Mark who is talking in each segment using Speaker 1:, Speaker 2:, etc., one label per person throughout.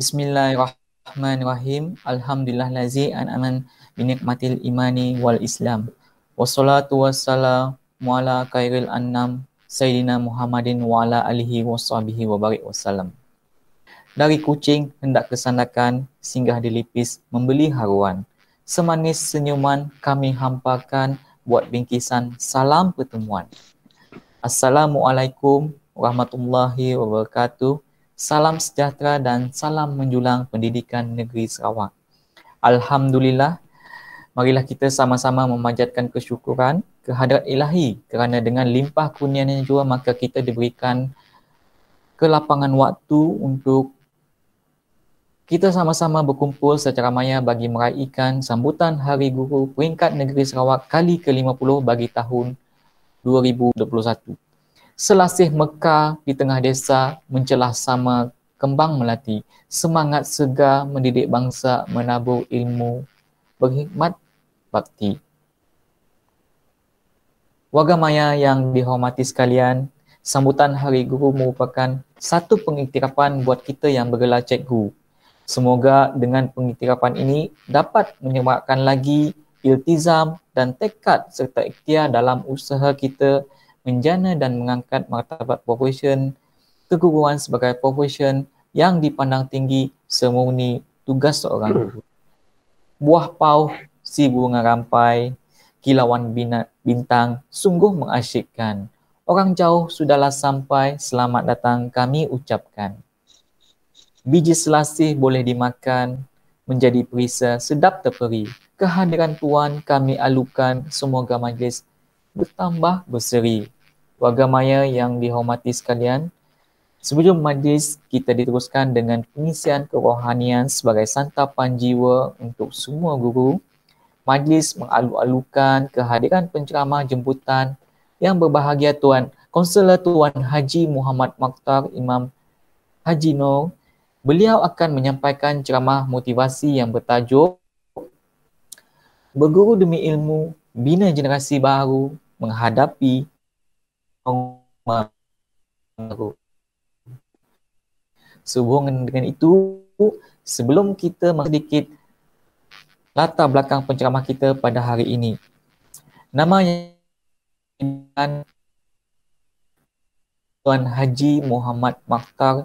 Speaker 1: Bismillahirrahmanirrahim. Alhamdulillahillazi an'aman binikmatil imani wal islam. Wassalatu wassalamu ala khairil annam Sayyidina Muhammadin wa ala alihi washabihi wa barik wassalam. Dari kucing hendak ke sandakan, singgah dilipis membeli haruan. Semanis senyuman kami hampakan buat bingkisan salam pertemuan. Assalamualaikum warahmatullahi wabarakatuh. Salam sejahtera dan salam menjulang pendidikan negeri Sarawak. Alhamdulillah, marilah kita sama-sama memanjatkan kesyukuran kehadrat Ilahi kerana dengan limpah kurnianya jua maka kita diberikan kelapangan waktu untuk kita sama-sama berkumpul secara maya bagi meraihkan sambutan Hari Guru peringkat negeri Sarawak kali ke-50 bagi tahun 2021. Selasih Mekah di tengah desa mencelah sama kembang melati, semangat segar mendidik bangsa menabur ilmu, berhikmat bakti. Warga maya yang dihormati sekalian, sambutan Hari Guru merupakan satu pengiktirafan buat kita yang bergelar cikgu. Semoga dengan pengiktirafan ini dapat menyemarakkan lagi iltizam dan tekad serta ikhtiar dalam usaha kita menjana dan mengangkat martabat profesion keguruan sebagai profesion yang dipandang tinggi semurni tugas seorang guru. Buah pauh si bunga rampai, kilauan bintang sungguh mengasyikkan. Orang jauh sudahlah sampai, selamat datang kami ucapkan. Biji selasih boleh dimakan, menjadi perisa sedap terperi. Kehadiran Tuan kami alukan, semoga majlis bertambah berseri. Warga maya yang dihormati sekalian, sebelum majlis kita diteruskan dengan pengisian kerohanian sebagai santapan jiwa untuk semua guru, majlis mengalu-alukan kehadiran penceramah jemputan yang berbahagia Tuan Konselor Tuan Haji Muhammad Mokhtar Imam Haji Noor. Beliau akan menyampaikan ceramah motivasi yang bertajuk Berguru demi ilmu, bina generasi baru, menghadapi baru. Sehubungan dengan itu, sebelum kita sedikit latar belakang penceramah kita pada hari ini. Namanya Tuan Haji Muhammad Mokhtar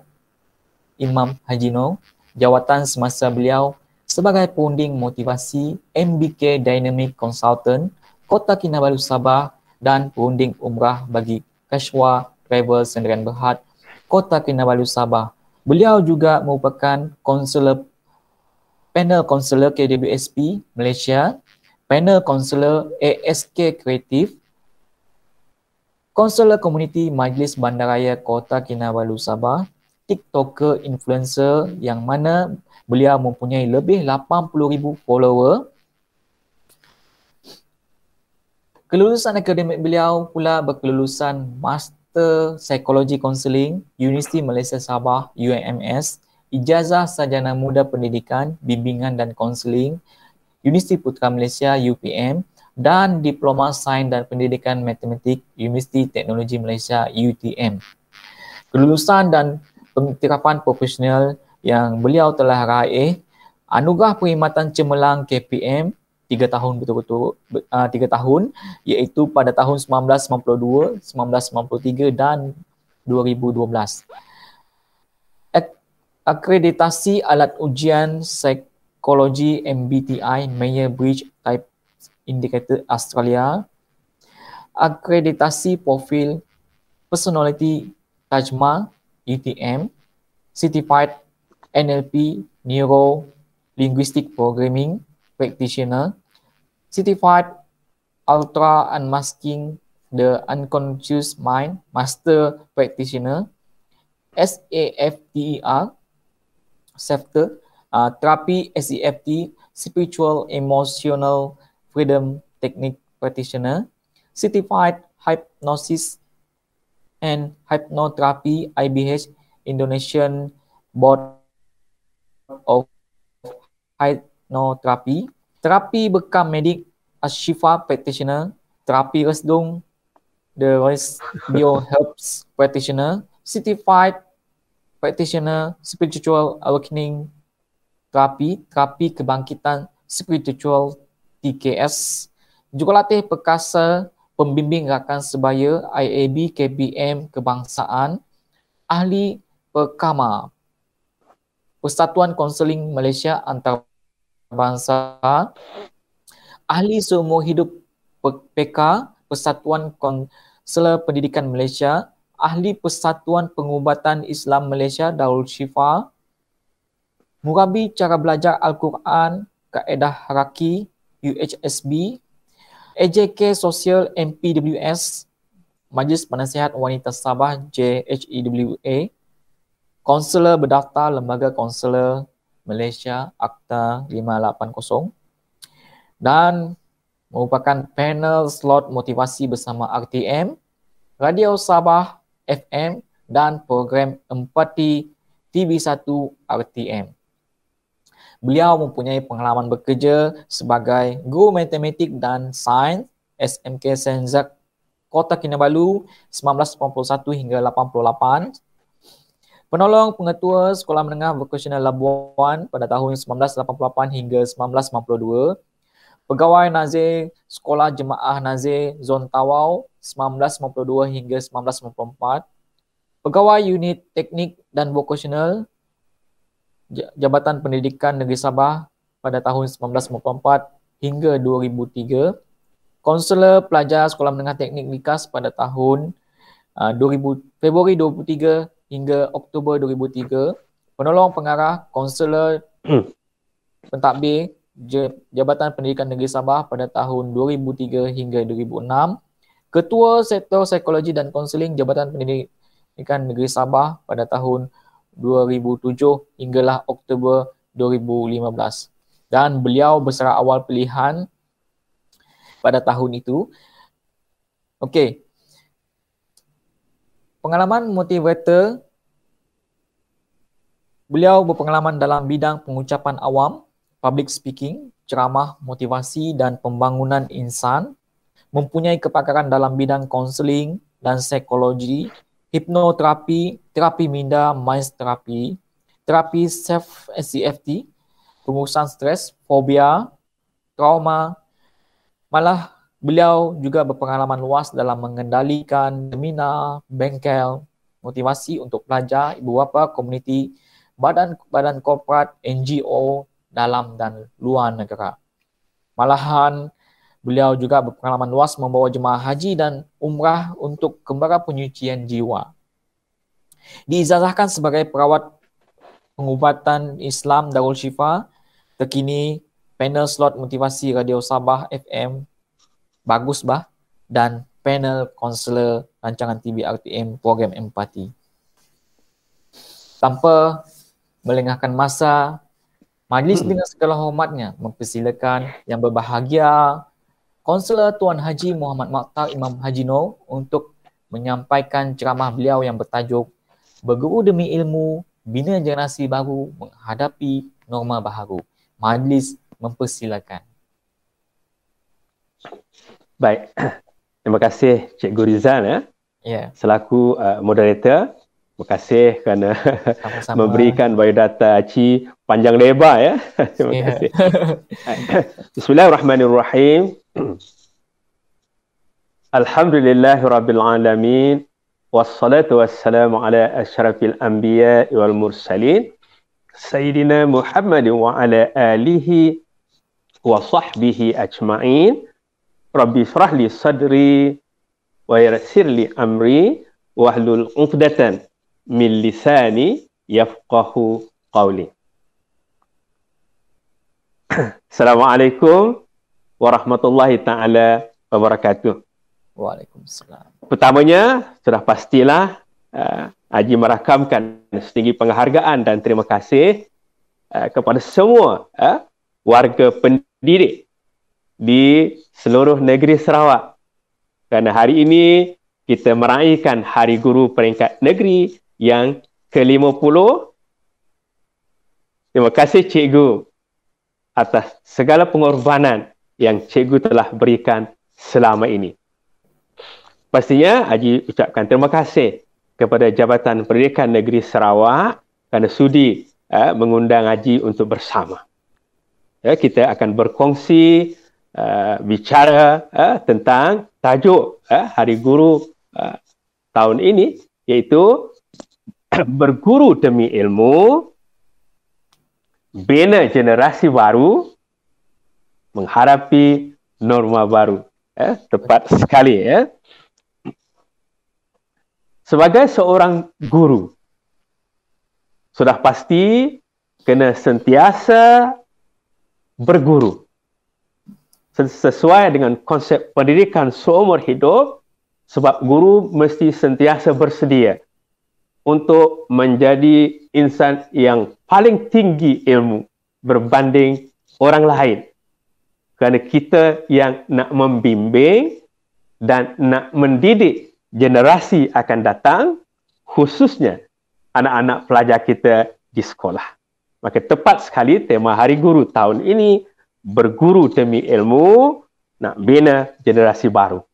Speaker 1: Imam Haji Noor, jawatan semasa beliau sebagai perunding motivasi MBK Dynamic Consultant Kota Kinabalu Sabah dan perunding umrah bagi Kashwa Travel Sendirian Berhad Kota Kinabalu Sabah. Beliau juga merupakan panel konselor KWSP Malaysia, panel konselor ASK Kreatif, konselor komuniti Majlis Bandaraya Kota Kinabalu Sabah, TikToker influencer yang mana beliau mempunyai lebih 80,000 follower. Kelulusan akademik beliau pula berkelulusan Master Psikologi Counseling Universiti Malaysia Sabah UMS, Ijazah Sarjana Muda Pendidikan, Bimbingan dan Konseling Universiti Putra Malaysia UPM dan Diploma Sains dan Pendidikan Matematik Universiti Teknologi Malaysia UTM. Kelulusan dan pengiktirafan profesional yang beliau telah raih, Anugerah Perkhidmatan Cemerlang KPM 3 tahun betul-betul 3 tahun, iaitu pada tahun 1992, 1993 dan 2012. Akreditasi alat ujian psikologi MBTI Meyer Bridge Type Indicator Australia. Akreditasi profil personality Tajma UTM. Certified NLP Neuro Linguistic Programming Practitioner, Certified Ultra Unmasking the Unconscious Mind Master Practitioner, SAFTER, SAFTER, Terapi SEFT, Spiritual Emotional Freedom Technique Practitioner, Certified Hypnosis and Hypnotherapy IBH Indonesian Board of Hypnotherapy, Terapi Bekam Medik Ashifa Practitioner, Terapi Resdung The Res Bioherbs Practitioner, Certified practitioner spiritual awakening terapi kebangkitan spiritual TKS, jurulatih perkasa pembimbing rakan sebaya IAB KPM kebangsaan, ahli perkama Persatuan Konseling Malaysia Antarabangsa, ahli seumur hidup PK Persatuan Konselor Pendidikan Malaysia, ahli Persatuan Pengubatan Islam Malaysia Darul Shifa, murabi cara belajar Al-Quran Kaedah Haraki UHSB, AJK Sosial MPWS, Majlis Penasihat Wanita Sabah JHEWA, Konselor berdaftar Lembaga Konselor Malaysia Akta 580, dan merupakan panel slot motivasi bersama RTM, Radio Sabah FM dan program Empati TV1 RTM. Beliau mempunyai pengalaman bekerja sebagai guru matematik dan sains SMK Senzak Kota Kinabalu 1981 hingga 88, penolong pengetua Sekolah Menengah Vokasional Labuan pada tahun 1988 hingga 1992, pegawai Nazir Sekolah Jemaah Nazir Zon Tawau 1992 hingga 1994, pegawai Unit Teknik dan Vokasional Jabatan Pendidikan Negeri Sabah pada tahun 1994 hingga 2003, konselor pelajar Sekolah Menengah Teknik Likas pada tahun Februari 2003 hingga Oktober 2003, penolong pengarah konselor pentadbir Jabatan Pendidikan Negeri Sabah pada tahun 2003 hingga 2006, ketua sektor psikologi dan konseling Jabatan Pendidikan Negeri Sabah pada tahun 2007 hinggalah Oktober 2015. Dan beliau bersara awal pilihan pada tahun itu. Okey. Pengalaman motivator, beliau berpengalaman dalam bidang pengucapan awam, public speaking, ceramah, motivasi dan pembangunan insan, mempunyai kepakaran dalam bidang konseling dan psikologi, hipnoterapi, terapi minda, mind terapi, terapi self-CFT, pengurusan stres, fobia, trauma. Malah beliau juga berpengalaman luas dalam mengendalikan seminar, bengkel, motivasi untuk pelajar, ibu bapa, komuniti, badan korporat, NGO dalam dan luar negara. Malahan beliau juga berpengalaman luas membawa jemaah haji dan umrah untuk kembara penyucian jiwa. Diizazahkan sebagai perawat pengubatan Islam Darul Shifa, terkini panel slot motivasi Radio Sabah FM bagus bah, dan panel konselor rancangan TV RTM program Empati. Tanpa melengahkan masa, majlis dengan segala hormatnya mempersilakan yang berbahagia Konselor Tuan Haji Muhammad Maktar Imam Haji Noor untuk menyampaikan ceramah beliau yang bertajuk Berguru Demi Ilmu, Bina Generasi Baru Menghadapi Norma Baharu. Majlis mempersilakan.
Speaker 2: Baik, terima kasih Cikgu Rizal selaku moderator. Terima kasih kerana memberikan biodata Aci panjang lebar ya. Terima kasih. Bismillahirrahmanirrahim. Alhamdulillahirabbil alamin wassalatu wassalamu ala asyrafil anbiya wal mursalin sayyidina Muhammadin wa ala alihi wa sahbihi ajma'in. Rabbi shrah li sadri wa yassir li amri wahlul 'uqdatan min lisani yafqahu qawli. Assalamualaikum warahmatullahi taala wabarakatuh.
Speaker 1: Waalaikumsalam.
Speaker 2: Pertamanya sudah pastilah Haji merakamkan setinggi penghargaan dan terima kasih kepada semua warga pendidik di seluruh negeri Sarawak. Kerana hari ini kita meraihkan Hari Guru peringkat negeri yang ke-50. Terima kasih Cikgu atas segala pengorbanan yang Cikgu telah berikan selama ini. Pastinya Haji ucapkan terima kasih kepada Jabatan Pendidikan Negeri Sarawak kerana sudi mengundang Haji untuk bersama. Kita akan berkongsi bicara tentang tajuk Hari Guru tahun ini, iaitu berguru demi ilmu, bina generasi baru, menghadapi norma baru. Tepat sekali. Sebagai seorang guru, sudah pasti kena sentiasa berguru. Sesuai dengan konsep pendidikan seumur hidup, sebab guru mesti sentiasa bersedia untuk menjadi insan yang paling tinggi ilmu berbanding orang lain. Kerana kita yang nak membimbing dan nak mendidik generasi akan datang, khususnya anak-anak pelajar kita di sekolah. Maka tepat sekali tema Hari Guru tahun ini, berguru demi ilmu, nak bina generasi baru.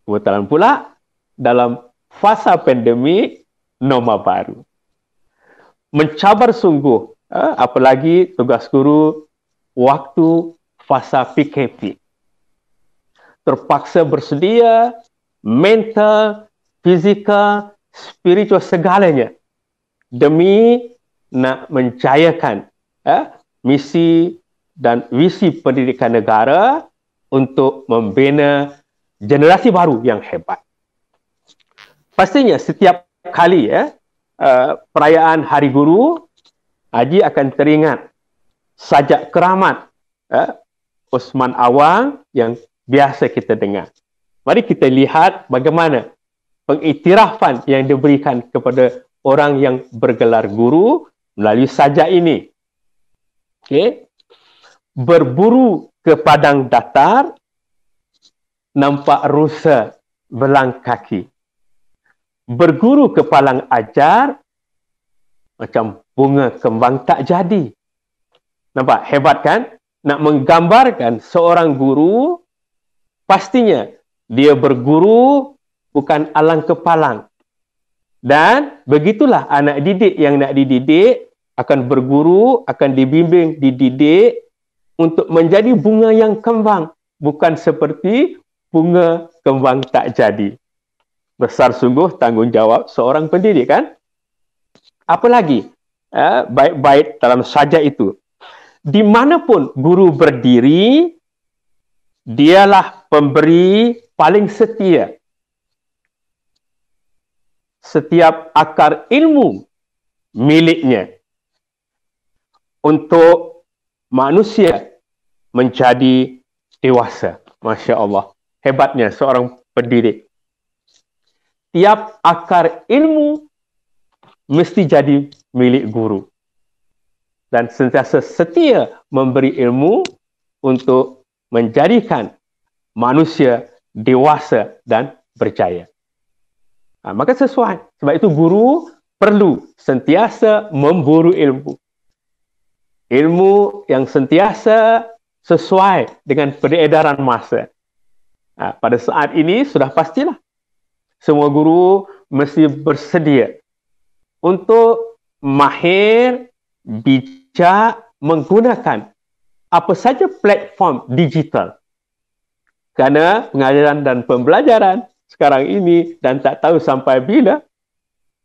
Speaker 2: Kebetulan pula dalam fasa pandemik, norma baru. Mencabar sungguh, apalagi tugas guru waktu fasa PKP. Terpaksa bersedia, mental, fizikal, spiritual, segalanya demi nak menjayakan misi dan visi pendidikan negara untuk membina generasi baru yang hebat. Pastinya setiap kali perayaan Hari Guru, Haji akan teringat sajak keramat Osman Awang yang biasa kita dengar. Mari kita lihat bagaimana pengiktirafan yang diberikan kepada orang yang bergelar guru melalui sajak ini. Okey. Berburu ke padang datar, nampak rusa belang kaki. Berguru ke palang ajar, macam bunga kembang tak jadi. Nampak hebat kan? Nak menggambarkan seorang guru, pastinya dia berguru bukan alang kepalang. Dan begitulah anak didik yang nak dididik akan berguru, akan dibimbing, dididik untuk menjadi bunga yang kembang, bukan seperti bunga kembang tak jadi. Besar sungguh tanggungjawab seorang pendidik, kan? Apa lagi? Baik-baik dalam sajak itu. Di manapun guru berdiri, dialah pemberi paling setia. Setiap akar ilmu miliknya untuk manusia menjadi dewasa. Masya Allah. Hebatnya seorang pendidik. Tiap akar ilmu mesti jadi milik guru. Dan sentiasa setia memberi ilmu untuk menjadikan manusia dewasa dan berjaya. Maka sesuai. Sebab itu guru perlu sentiasa memburu ilmu. Ilmu yang sentiasa sesuai dengan peredaran masa. Pada saat ini sudah pastilah semua guru mesti bersedia untuk mahir, bijak, menggunakan apa saja platform digital. Kerana pengajaran dan pembelajaran sekarang ini dan tak tahu sampai bila,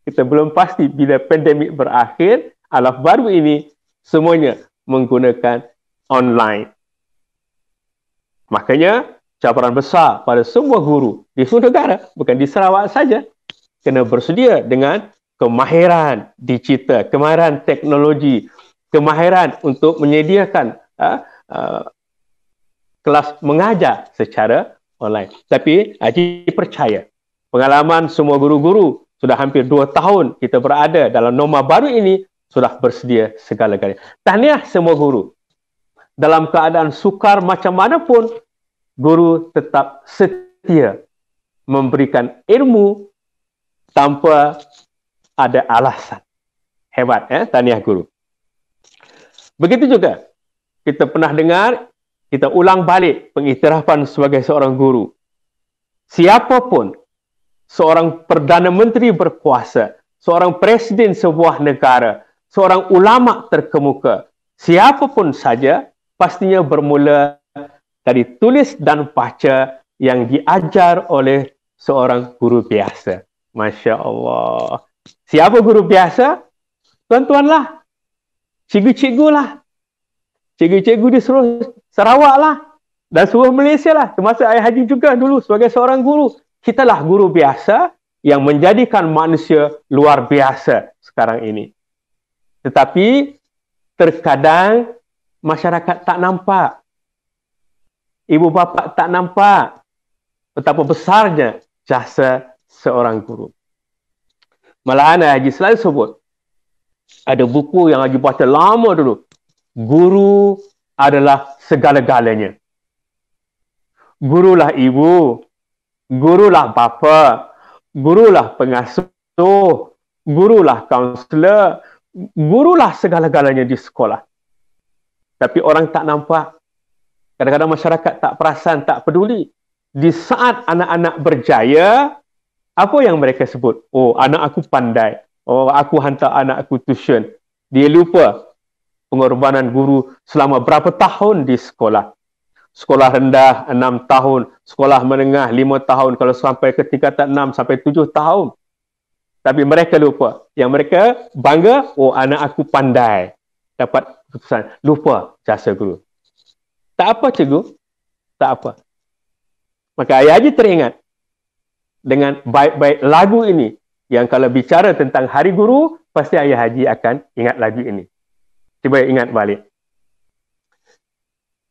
Speaker 2: kita belum pasti bila pandemik berakhir, alam baru ini semuanya menggunakan online. Makanya cabaran besar pada semua guru di seluruh negara, bukan di Sarawak saja, kena bersedia dengan kemahiran digital, kemahiran teknologi, kemahiran untuk menyediakan kelas mengajar secara online. Tapi Haji percaya, pengalaman semua guru-guru sudah hampir 2 tahun kita berada dalam norma baru ini, sudah bersedia segala-galanya. Tahniah semua guru. Dalam keadaan sukar macam mana pun, guru tetap setia memberikan ilmu tanpa ada alasan. Hebat, tahniah guru. Begitu juga, kita pernah dengar, kita ulang balik pengiktirafan sebagai seorang guru. Siapapun, seorang Perdana Menteri berkuasa, seorang presiden sebuah negara, seorang ulama terkemuka, siapapun saja pastinya bermula dari tulis dan baca yang diajar oleh seorang guru biasa. Masya Allah. Siapa guru biasa? Tuan-tuan lah. Cikgu-cikgu lah. Cikgu-cikgu di seluruh Sarawak lah. Dan seluruh Malaysia lah. Termasuk Ayah Haji juga dulu sebagai seorang guru. Kita lah guru biasa yang menjadikan manusia luar biasa sekarang ini. Tetapi terkadang masyarakat tak nampak. Ibu bapa tak nampak betapa besarnya jasa seorang guru. Malahan Haji selalu sebut, ada buku yang Haji baca lama dulu. Guru adalah segala-galanya. Gurulah ibu, gurulah bapa, gurulah pengasuh, gurulah kaunselor, gurulah segala-galanya di sekolah. Tapi orang tak nampak. Kadang-kadang masyarakat tak perasan, tak peduli. Di saat anak-anak berjaya, apa yang mereka sebut? Oh, anak aku pandai. Oh, aku hantar anak aku tuition. Dia lupa pengorbanan guru selama berapa tahun di sekolah. Sekolah rendah 6 tahun, sekolah menengah 5 tahun, kalau sampai ke tingkatan 6 sampai 7 tahun. Tapi mereka lupa. Yang mereka bangga, oh anak aku pandai. Dapat keputusan. Lupa jasa guru. Tak apa cikgu, tak apa. Maka Ayah Haji teringat dengan baik-baik lagu ini, yang kalau bicara tentang Hari Guru, pasti Ayah Haji akan ingat lagu ini. Cuba ingat balik.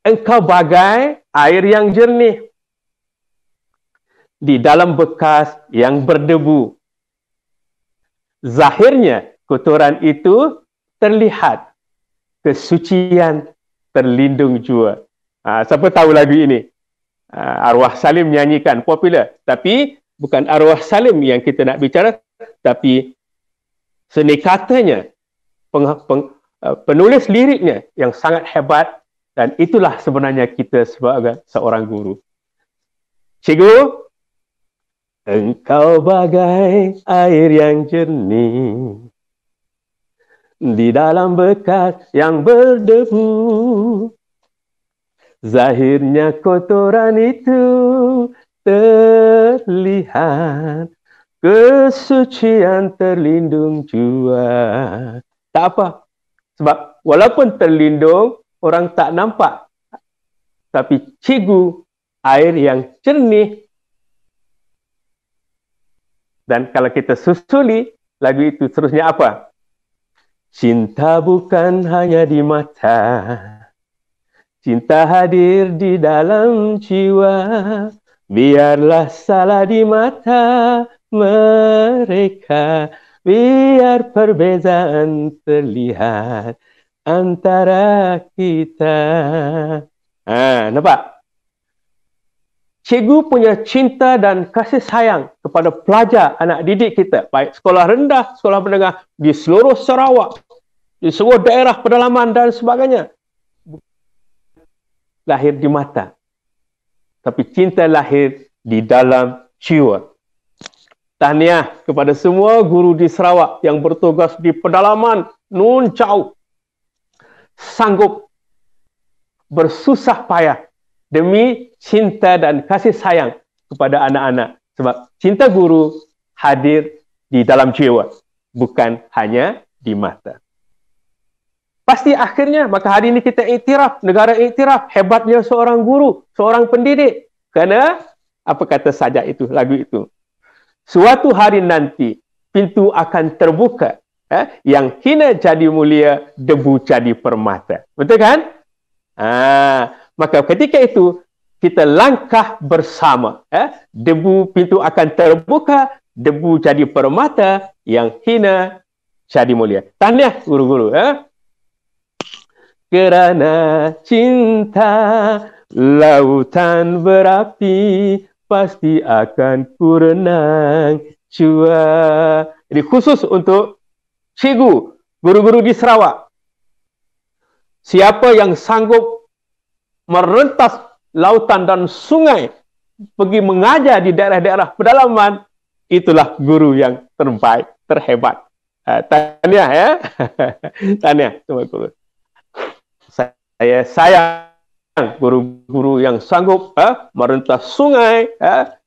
Speaker 2: Engkau bagai air yang jernih di dalam bekas yang berdebu. Zahirnya kotoran itu terlihat, kesucian terlindung jua. Siapa tahu lagu ini? Arwah Salim nyanyikan, popular. Tapi bukan Arwah Salim yang kita nak bicara, tapi seni katanya, penulis liriknya yang sangat hebat, dan itulah sebenarnya kita sebagai seorang guru. Cikgu, engkau bagai air yang jernih di dalam bekas yang berdebu. Zahirnya kotoran itu terlihat, kesucian terlindung jua. Tak apa. Sebab walaupun terlindung, orang tak nampak. Tapi cikgu, air yang jernih. Dan kalau kita susuli, lagu itu seterusnya apa? Cinta bukan hanya di mata, cinta hadir di dalam jiwa. Biarlah salah di mata mereka, biar perbezaan terlihat antara kita. Nampak? Cikgu punya cinta dan kasih sayang kepada pelajar, anak didik kita, baik sekolah rendah, sekolah menengah, di seluruh Sarawak, di seluruh daerah pedalaman dan sebagainya. Lahir di mata, tapi cinta lahir di dalam jiwa. Tahniah kepada semua guru di Sarawak yang bertugas di pedalaman nun jauh, sanggup bersusah payah demi cinta dan kasih sayang kepada anak-anak. Sebab cinta guru hadir di dalam jiwa, bukan hanya di mata. Pasti akhirnya, maka hari ini kita iktiraf, negara iktiraf hebatnya seorang guru, seorang pendidik. Kerana, apa kata sajak itu, lagu itu? Suatu hari nanti, pintu akan terbuka. Yang hina jadi mulia, debu jadi permata. Betul kan? Maka ketika itu, kita langkah bersama. Debu, pintu akan terbuka, debu jadi permata, yang hina jadi mulia. Tahniah guru-guru. Kerana cinta lautan berapi, pasti akan ku renang jua. Jadi khusus untuk cikgu, guru-guru di Sarawak. Siapa yang sanggup merentas lautan dan sungai, pergi mengajar di daerah-daerah pedalaman, itulah guru yang terbaik, terhebat. Tahniah ya. Tahniah semua guru. Saya sayang guru-guru yang sanggup merentas sungai,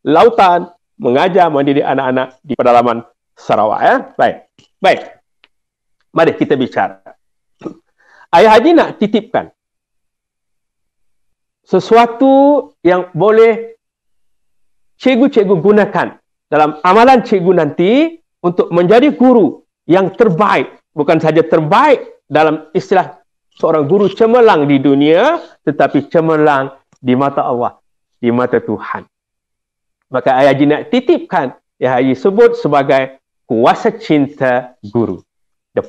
Speaker 2: lautan, mengajar, mendidik anak-anak di pedalaman Sarawak. Baik. Mari kita bicara. Ayah Haji nak titipkan sesuatu yang boleh cikgu-cikgu gunakan dalam amalan cikgu nanti untuk menjadi guru yang terbaik. Bukan saja terbaik dalam istilah seorang guru cemerlang di dunia, tetapi cemerlang di mata Allah, di mata Tuhan. Maka Ayah Haji nak titipkan, Ayah Haji sebut sebagai kuasa cinta guru. The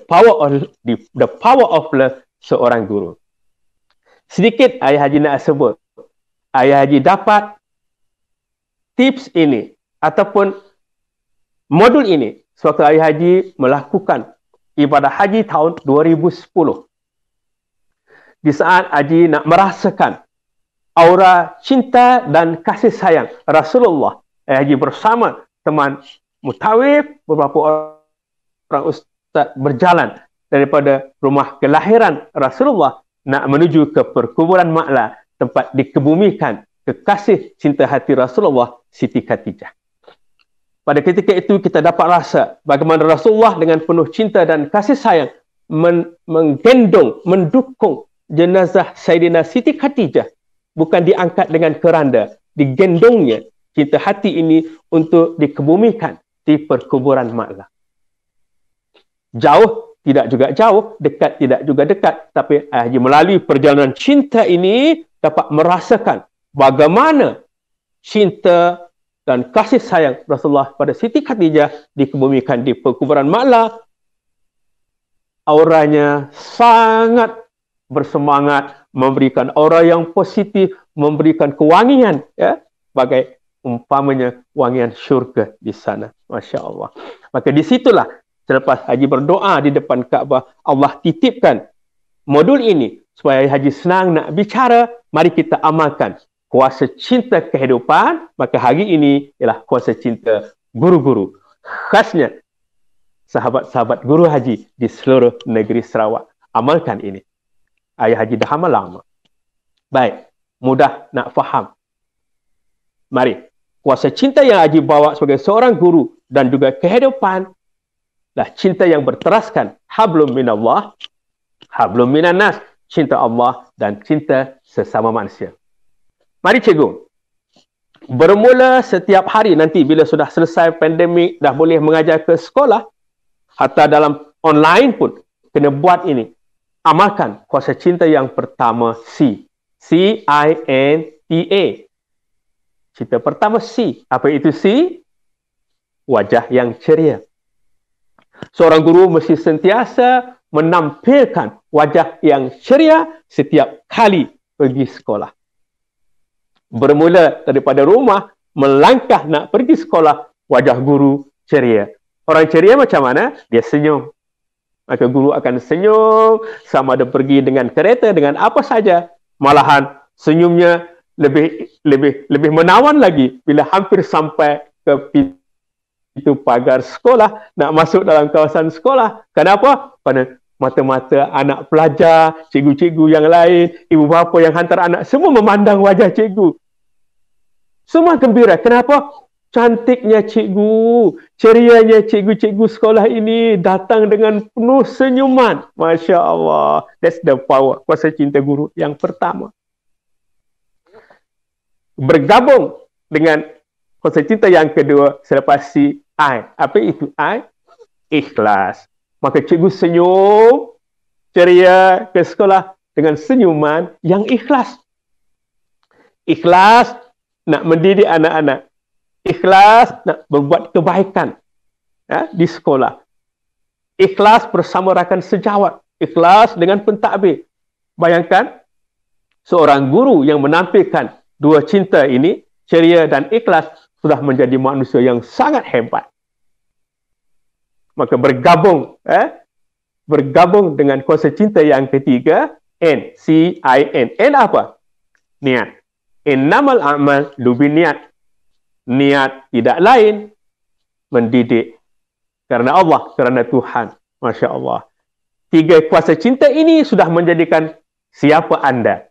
Speaker 2: power of love seorang guru. Sedikit Ayah Haji nak sebut. Ayah Haji dapat tips ini ataupun modul ini sewaktu Ayah Haji melakukan ibadah haji tahun 2010. Di saat Haji nak merasakan aura cinta dan kasih sayang Rasulullah, Ayah Haji bersama teman mutawif, beberapa orang ustaz berjalan daripada rumah kelahiran Rasulullah nak menuju ke perkuburan Ma'la, tempat dikebumikan kekasih cinta hati Rasulullah, Siti Khadijah. Pada ketika itu kita dapat rasa bagaimana Rasulullah dengan penuh cinta dan kasih sayang menggendong, mendukung jenazah Sayyidina Siti Khadijah. Bukan diangkat dengan keranda, digendongnya cinta hati ini untuk dikebumikan di perkuburan Ma'la. Jauh, tidak juga jauh, dekat, tidak juga dekat. Tapi Haji melalui perjalanan cinta ini dapat merasakan bagaimana cinta dan kasih sayang Rasulullah pada Siti Khadijah dikebumikan di perkuburan Ma'la. Auranya sangat bersemangat, memberikan aura yang positif, memberikan kewangian, bagai umpamanya wangian syurga di sana. Masya Allah. Maka disitulah selepas Haji berdoa di depan Kaabah, Allah titipkan modul ini supaya Haji senang nak bicara. Mari kita amalkan kuasa cinta kehidupan. Maka hari ini ialah kuasa cinta guru-guru, khasnya sahabat-sahabat guru Haji di seluruh negeri Sarawak. Amalkan ini. Ayah Haji dah amal lama. Baik, mudah nak faham. Mari, kuasa cinta yang Haji bawa sebagai seorang guru dan juga kehidupan lah cinta yang berteraskan hablum minallah, hablum minannas, cinta Allah dan cinta sesama manusia. Mari cikgu, bermula setiap hari nanti bila sudah selesai pandemik, dah boleh mengajar ke sekolah, hatta dalam online pun kena buat ini. Amalkan kuasa cinta yang pertama, C. C-I-N-T-A. Cinta pertama C. Apa itu C? Wajah yang ceria. Seorang guru mesti sentiasa menampilkan wajah yang ceria setiap kali pergi sekolah. Bermula daripada rumah, melangkah nak pergi sekolah, wajah guru ceria. Orang ceria macam mana? Dia senyum. Maka guru akan senyum sama ada pergi dengan kereta, dengan apa saja. Malahan senyumnya lebih menawan lagi bila hampir sampai ke pintu pagar sekolah, nak masuk dalam kawasan sekolah. Kenapa? Pada mata-mata anak pelajar, cikgu-cikgu yang lain, ibu bapa yang hantar anak, semua memandang wajah cikgu. Semua gembira. Kenapa? Cantiknya cikgu, cerianya cikgu-cikgu sekolah ini datang dengan penuh senyuman. Masya Allah. That's the power, kuasa cinta guru yang pertama. Bergabung dengan kuasa cinta yang kedua selepas si I. Apa itu I? Ikhlas. Maka cikgu senyum, ceria ke sekolah dengan senyuman yang ikhlas. Ikhlas nak mendidik anak-anak. Ikhlas nak berbuat kebaikan di sekolah. Ikhlas bersama rakan sejawat. Ikhlas dengan pentadbir. Bayangkan, seorang guru yang menampilkan dua cinta ini, ceria dan ikhlas, sudah menjadi manusia yang sangat hebat. Maka bergabung dengan kuasa cinta yang ketiga, N, C-I-N. N apa? Niat. Innamal a'mal lubiniat. Niat tidak lain mendidik kerana Allah, kerana Tuhan. Masya Allah. 3 kuasa cinta ini sudah menjadikan siapa anda.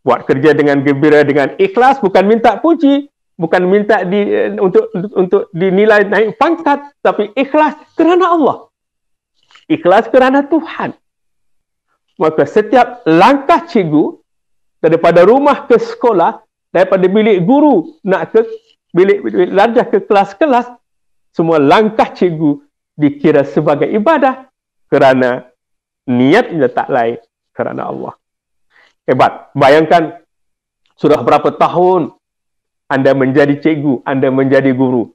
Speaker 2: Buat kerja dengan gembira, dengan ikhlas, bukan minta puji, bukan minta untuk dinilai naik pangkat, tapi ikhlas kerana Allah. Ikhlas kerana Tuhan. Maka setiap langkah cikgu daripada rumah ke sekolah, daripada bilik guru nak ke bilik darjah ke kelas-kelas, semua langkah cikgu dikira sebagai ibadah kerana niatnya tak lain kerana Allah. Hebat. Bayangkan sudah berapa tahun anda menjadi cikgu, anda menjadi guru.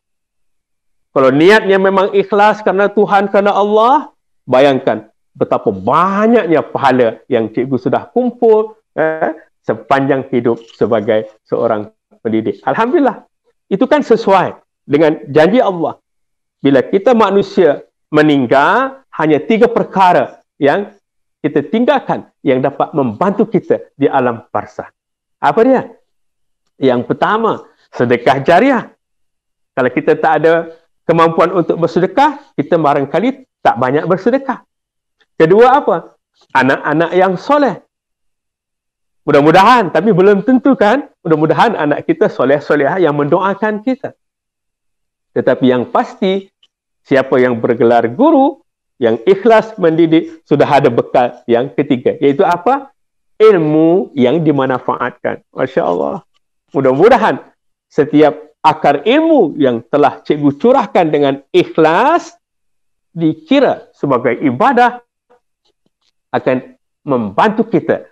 Speaker 2: Kalau niatnya memang ikhlas kerana Tuhan, kerana Allah, bayangkan betapa banyaknya pahala yang cikgu sudah kumpul sepanjang hidup sebagai seorang pendidik. Alhamdulillah. Itu kan sesuai dengan janji Allah. Bila kita manusia meninggal, hanya 3 perkara yang kita tinggalkan yang dapat membantu kita di alam barzakh. Apa dia? Yang pertama, sedekah jariah. Kalau kita tak ada kemampuan untuk bersedekah, kita barangkali tak banyak bersedekah. Kedua apa? Anak-anak yang soleh. Mudah-mudahan, tapi belum tentu kan? Mudah-mudahan anak kita soleh-solehah yang mendoakan kita. Tetapi yang pasti, siapa yang bergelar guru, yang ikhlas mendidik, sudah ada bekal yang ketiga. Iaitu apa? Ilmu yang dimanfaatkan. Masya Allah. Mudah-mudahan setiap akar ilmu yang telah cikgu curahkan dengan ikhlas, dikira sebagai ibadah, akan membantu kita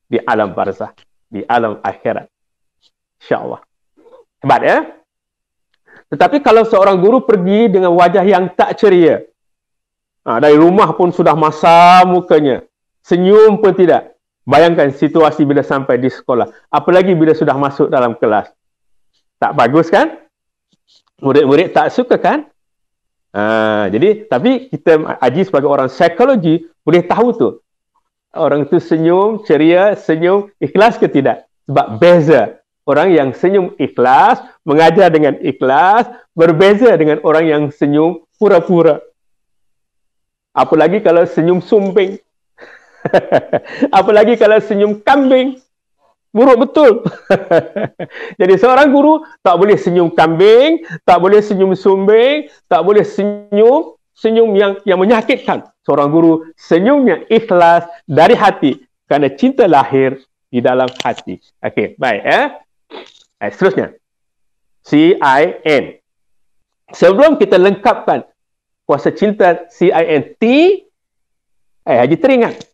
Speaker 2: di alam barzakh, di alam akhirat. InsyaAllah. Hebat ya? Tetapi kalau seorang guru pergi dengan wajah yang tak ceria, dari rumah pun sudah masam mukanya, senyum pun tidak. Bayangkan situasi bila sampai di sekolah. Apalagi bila sudah masuk dalam kelas. Tak bagus kan? Murid-murid tak suka kan? Jadi, tapi kita Haji sebagai orang psikologi boleh tahu tu. Orang tu senyum, ceria, senyum, ikhlas ke tidak? Sebab beza. Orang yang senyum ikhlas, mengajar dengan ikhlas, berbeza dengan orang yang senyum pura-pura. Apalagi kalau senyum sumbing. Apalagi kalau senyum kambing. Buruk betul. Jadi seorang guru tak boleh senyum kambing, tak boleh senyum sumbing, tak boleh senyum yang menyakitkan. Seorang guru senyumnya ikhlas dari hati kerana cinta lahir di dalam hati. Okey, baik seterusnya. CIN. Sebelum kita lengkapkan kuasa cinta CINT, Haji teringat.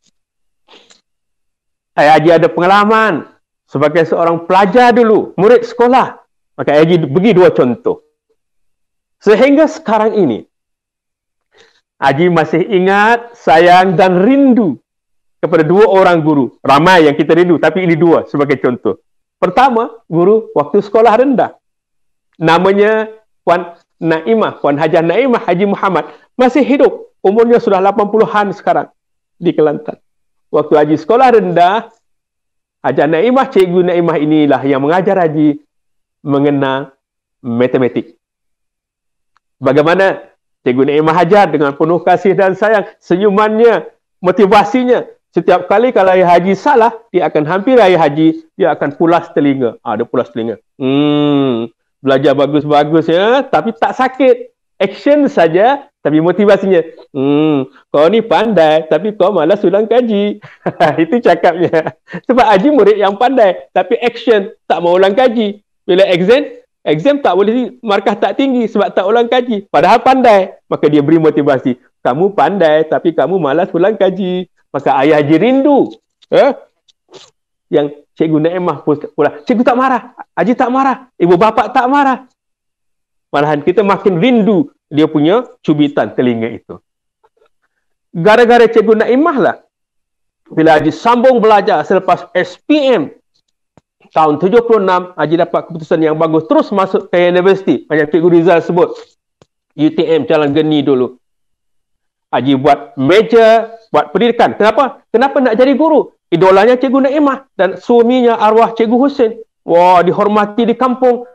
Speaker 2: Haji ada pengalaman sebagai seorang pelajar dulu, murid sekolah. Maka Haji bagi 2 contoh. Sehingga sekarang ini, Haji masih ingat, sayang dan rindu kepada 2 orang guru. Ramai yang kita rindu, tapi ini 2 sebagai contoh. Pertama, guru waktu sekolah rendah. Namanya Puan Naimah, Puan Hajah Naimah Haji Muhammad. Masih hidup. Umurnya sudah 80-an sekarang di Kelantan. Waktu Haji sekolah rendah, Hajah Naimah, Cikgu Naimah inilah yang mengajar Haji mengenal matematik. Bagaimana Cikgu Naimah ajar dengan penuh kasih dan sayang, senyumannya, motivasinya. Setiap kali kalau Haji salah, dia akan hampir Haji, dia akan pulas telinga. Dia pulas telinga. Belajar bagus-bagus ya, tapi tak sakit. Action saja, tapi motivasinya. Kau ni pandai, tapi kau malas ulang kaji. Itu cakapnya. Sebab Haji murid yang pandai, tapi action, tak mau ulang kaji. Bila exam tak boleh, markah tak tinggi sebab tak ulang kaji. Padahal pandai. Maka dia beri motivasi. Kamu pandai, tapi kamu malas ulang kaji. Maka ayah Haji rindu. Yang Cikgu Naimah pula, cikgu tak marah, Haji tak marah, ibu bapa tak marah. Malahan kita makin rindu dia punya cubitan telinga itu. Gara-gara Cikgu Naimah lah, bila Haji sambung belajar selepas SPM tahun 76, Haji dapat keputusan yang bagus, terus masuk ke universiti. Macam Cikgu Rizal sebut, UTM Jalan Geni dulu. Haji buat meja, buat pendidikan. Kenapa? Kenapa nak jadi guru? Idolanya Cikgu Naimah dan suaminya arwah Cikgu Husin. Wah, dihormati di kampung.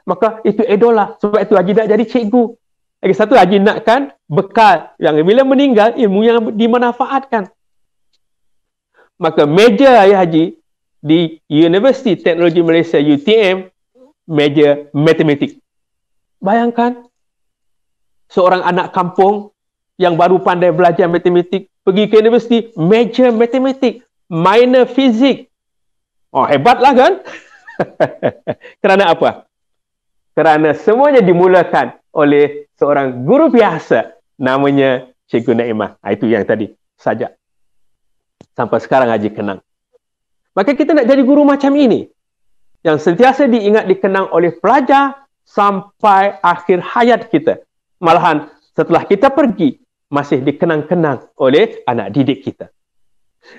Speaker 2: maka itu idola. Sebab itu Haji nak jadi cikgu. Lagi satu, Haji nakkan bekal yang bila meninggal ilmu yang dimanfaatkan. Maka meja Haji di Universiti Teknologi Malaysia UTM, meja matematik. Bayangkan seorang anak kampung yang baru pandai belajar matematik pergi ke universiti, meja matematik, minor fizik. Oh, hebatlah kan? Kerana apa? Kerana semuanya dimulakan oleh seorang guru biasa namanya Cikgu Naimah. Itu yang tadi saja. Sampai sekarang Haji kenang. Maka kita nak jadi guru macam ini, yang sentiasa diingat, dikenang oleh pelajar sampai akhir hayat kita. Malahan setelah kita pergi, masih dikenang-kenang oleh anak didik kita.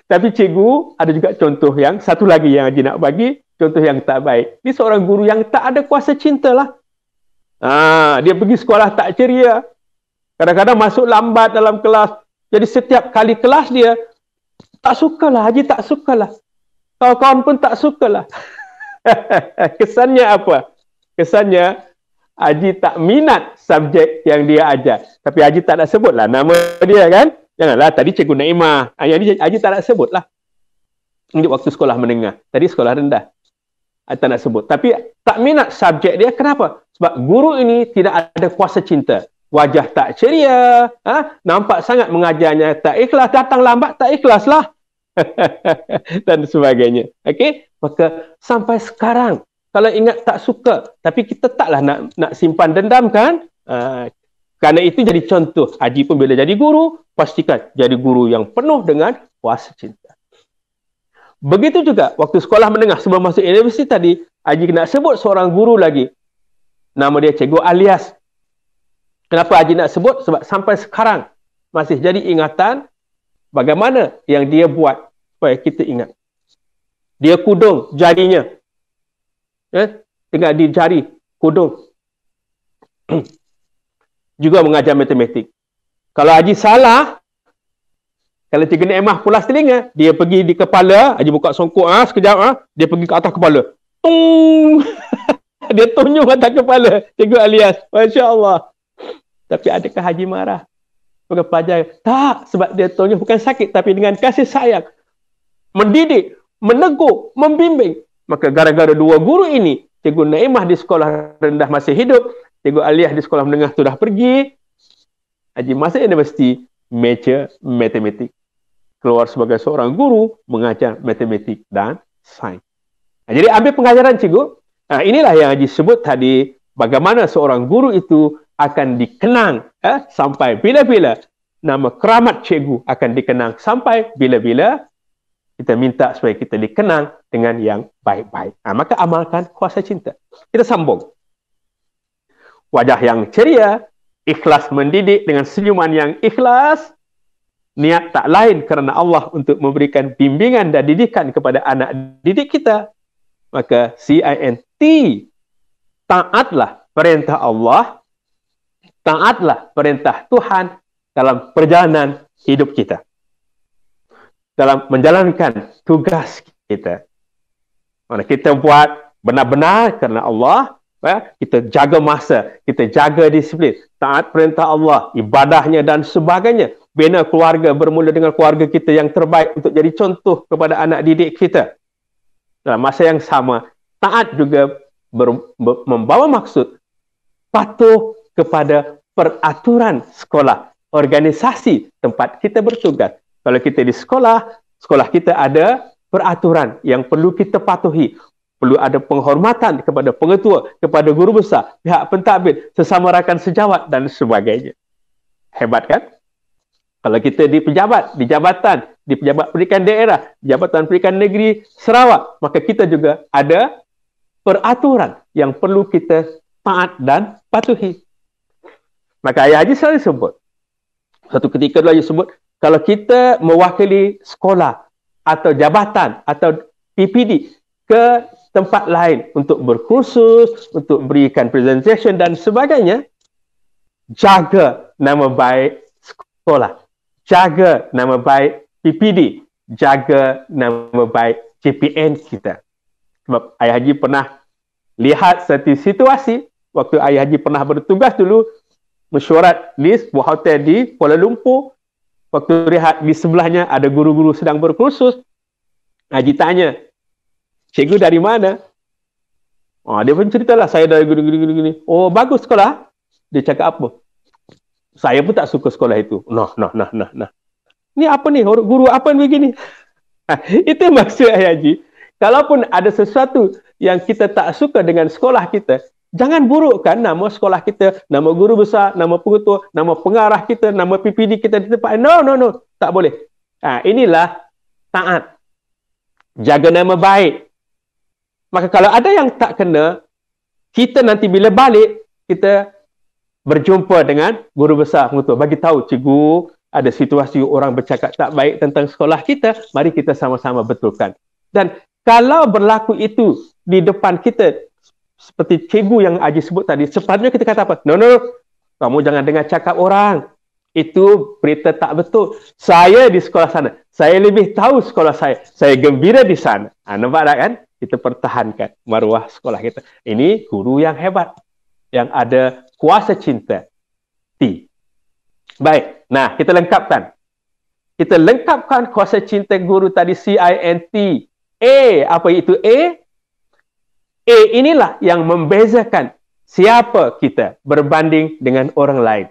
Speaker 2: Tapi cikgu ada juga contoh yang satu lagi yang Haji nak bagi, contoh yang tak baik. Ini seorang guru yang tak ada kuasa cinta lah. Dia pergi sekolah tak ceria. Kadang-kadang masuk lambat dalam kelas. Jadi setiap kali kelas dia, tak sukalah, Haji tak sukalah. Kawan-kawan pun tak sukalah. Kesannya apa? Kesannya Haji tak minat subjek yang dia ajar. Tapi Haji tak nak sebutlah nama dia kan. Janganlah, tadi Cikgu Naimah. Yang Haji tak nak sebutlah. Ini waktu sekolah menengah. Tadi sekolah rendah. Tak nak sebut. Tapi tak minat subjek dia. Kenapa? Sebab guru ini tidak ada kuasa cinta. Wajah tak ceria. Nampak sangat mengajarnya tak ikhlas. Datang lambat tak ikhlas lah. Dan sebagainya. Okey? Maka sampai sekarang, kalau ingat tak suka, tapi kita taklah nak simpan dendam kan? Kerana itu jadi contoh. Haji pun bila jadi guru, pastikan jadi guru yang penuh dengan kuasa cinta. Begitu juga waktu sekolah menengah sebelum masuk universiti tadi, Haji nak sebut seorang guru lagi. Nama dia Cikgu Alias. Kenapa Haji nak sebut? Sebab sampai sekarang masih jadi ingatan bagaimana yang dia buat supaya kita ingat. Dia kudung jarinya. Tengah di jari, kudung. Juga mengajar matematik. Kalau Haji salah, kalau Cikgu Naimah pulas telinga, dia pergi di kepala, Haji buka songkok sekejap, dia pergi ke atas kepala. Tung! Dia tunjuk atas kepala Cikgu Alias. Masya Allah. Tapi adakah Haji marah? Sebagai pelajar, tak, sebab dia tunjuk bukan sakit, tapi dengan kasih sayang. Mendidik, menegur, membimbing. Maka gara-gara dua guru ini, Cikgu Naimah di sekolah rendah masih hidup, Cikgu Alias di sekolah menengah sudah pergi, Haji masuk universiti, meja matematik. Keluar sebagai seorang guru, mengajar matematik dan sains. Jadi ambil pengajaran cikgu. Inilah yang Haji sebut tadi, bagaimana seorang guru itu akan dikenang sampai bila-bila. Nama keramat cikgu akan dikenang sampai bila-bila. Kita minta supaya kita dikenang dengan yang baik-baik. Maka amalkan kuasa cinta. Kita sambung. Wajah yang ceria, ikhlas mendidik dengan senyuman yang ikhlas. Niat tak lain kerana Allah untuk memberikan bimbingan dan didikan kepada anak didik kita. Maka CINT, taatlah perintah Allah, taatlah perintah Tuhan dalam perjalanan hidup kita. Dalam menjalankan tugas kita. Mana kita buat benar-benar kerana Allah, kita jaga masa, kita jaga disiplin, taat perintah Allah, ibadahnya dan sebagainya. Bina keluarga bermula dengan keluarga kita yang terbaik untuk jadi contoh kepada anak didik kita. Dalam masa yang sama, taat juga membawa maksud patuh kepada peraturan sekolah, organisasi tempat kita bertugas. Kalau kita di sekolah, sekolah kita ada peraturan yang perlu kita patuhi. Perlu ada penghormatan kepada pengetua, kepada guru besar, pihak pentadbir, sesama rakan sejawat dan sebagainya. Hebat kan? Kalau kita di pejabat, di jabatan, di pejabat pendidikan daerah, Jabatan Pendidikan Negeri Sarawak, maka kita juga ada peraturan yang perlu kita taat dan patuhi. Maka Ayah Haji selalu sebut, satu ketika dulu Haji sebut, kalau kita mewakili sekolah atau jabatan atau PPD ke tempat lain untuk berkursus, untuk berikan presentation dan sebagainya, jaga nama baik sekolah, jaga nama baik PPD, jaga nama baik JPN kita. Sebab Ayah Haji pernah lihat satu situasi waktu Ayah Haji pernah bertugas dulu mesyuarat di sebuah hotel di Kuala Lumpur. Waktu lihat di sebelahnya ada guru-guru sedang berkursus. Haji tanya, cikgu dari mana? Dia pun ceritalah, saya dari gini. Oh, bagus sekolah. Dia cakap apa? Saya pun tak suka sekolah itu. Nah. Ni apa ni? Guru apa ni begini? Itu maksud Ayah Haji. Kalaupun ada sesuatu yang kita tak suka dengan sekolah kita, jangan burukkan nama sekolah kita, nama guru besar, nama pengetua, nama pengarah kita, nama PPD kita di tempat. No. Tak boleh. Inilah taat. Jaga nama baik. Maka kalau ada yang tak kena, kita nanti bila balik, kita berjumpa dengan guru besar, pengetua. Bagi tahu, cikgu, ada situasi orang bercakap tak baik tentang sekolah kita, mari kita sama-sama betulkan. Dan kalau berlaku itu di depan kita, seperti cikgu yang Haji sebut tadi, sepatutnya kita kata apa? No, kamu jangan dengar cakap orang. Itu berita tak betul. Saya di sekolah sana, saya lebih tahu sekolah saya gembira di sana. Nampak tak kan? Kita pertahankan maruah sekolah kita. Ini guru yang hebat, yang ada kuasa cinta. Baik, nah kita lengkapkan. Kita lengkapkan kuasa cinta guru tadi, CINT. Apa itu A? A inilah yang membezakan siapa kita berbanding dengan orang lain.